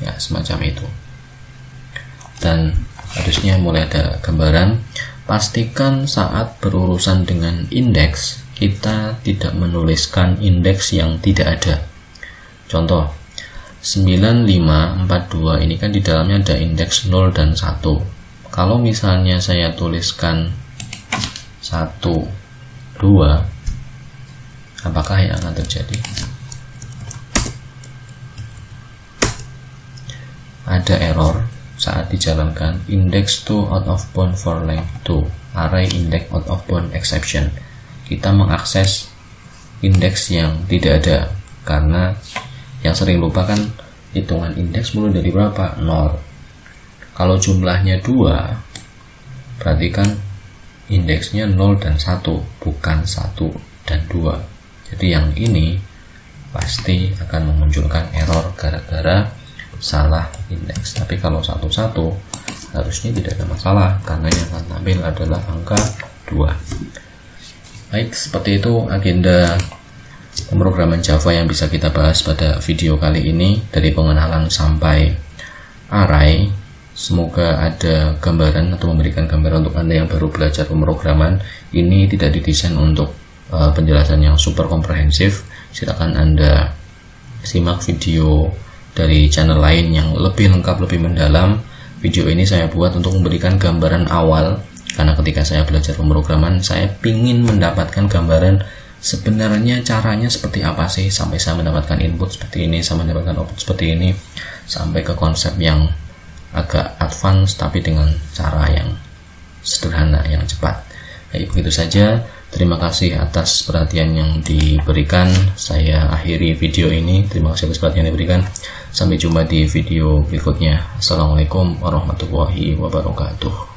A: Ya, semacam itu. Dan harusnya mulai ada gambaran. Pastikan saat berurusan dengan indeks, kita tidak menuliskan indeks yang tidak ada. Contoh 9542 ini kan di dalamnya ada indeks 0 dan 1. Kalau misalnya saya tuliskan 1, 2, apakah yang akan terjadi? Ada error saat dijalankan index to out of bound for length 2, array index out of bound exception. Kita mengakses indeks yang tidak ada, karena yang sering lupa kan hitungan indeks mulai dari berapa? 0. Kalau jumlahnya 2, berarti kan indeksnya 0 dan 1, bukan 1 dan 2. Jadi yang ini pasti akan memunculkan error gara-gara salah indeks. Tapi kalau 1, 1 harusnya tidak ada masalah karena yang akan tampil adalah angka 2. Baik, seperti itu agenda pemrograman Java yang bisa kita bahas pada video kali ini, dari pengenalan sampai array. Semoga ada gambaran atau memberikan gambaran untuk Anda yang baru belajar pemrograman. Ini tidak didesain untuk penjelasan yang super komprehensif. Silakan Anda simak video dari channel lain yang lebih lengkap, lebih mendalam. Video ini saya buat untuk memberikan gambaran awal, karena ketika saya belajar pemrograman, saya ingin mendapatkan gambaran sebenarnya caranya seperti apa sih, sampai saya mendapatkan input seperti ini, sampai mendapatkan output seperti ini, sampai ke konsep yang agak advance tapi dengan cara yang sederhana, yang cepat. Baik, begitu saja. Terima kasih atas perhatian yang diberikan. Saya akhiri video ini. Terima kasih atas perhatian yang diberikan. Sampai jumpa di video berikutnya. Assalamualaikum warahmatullahi wabarakatuh.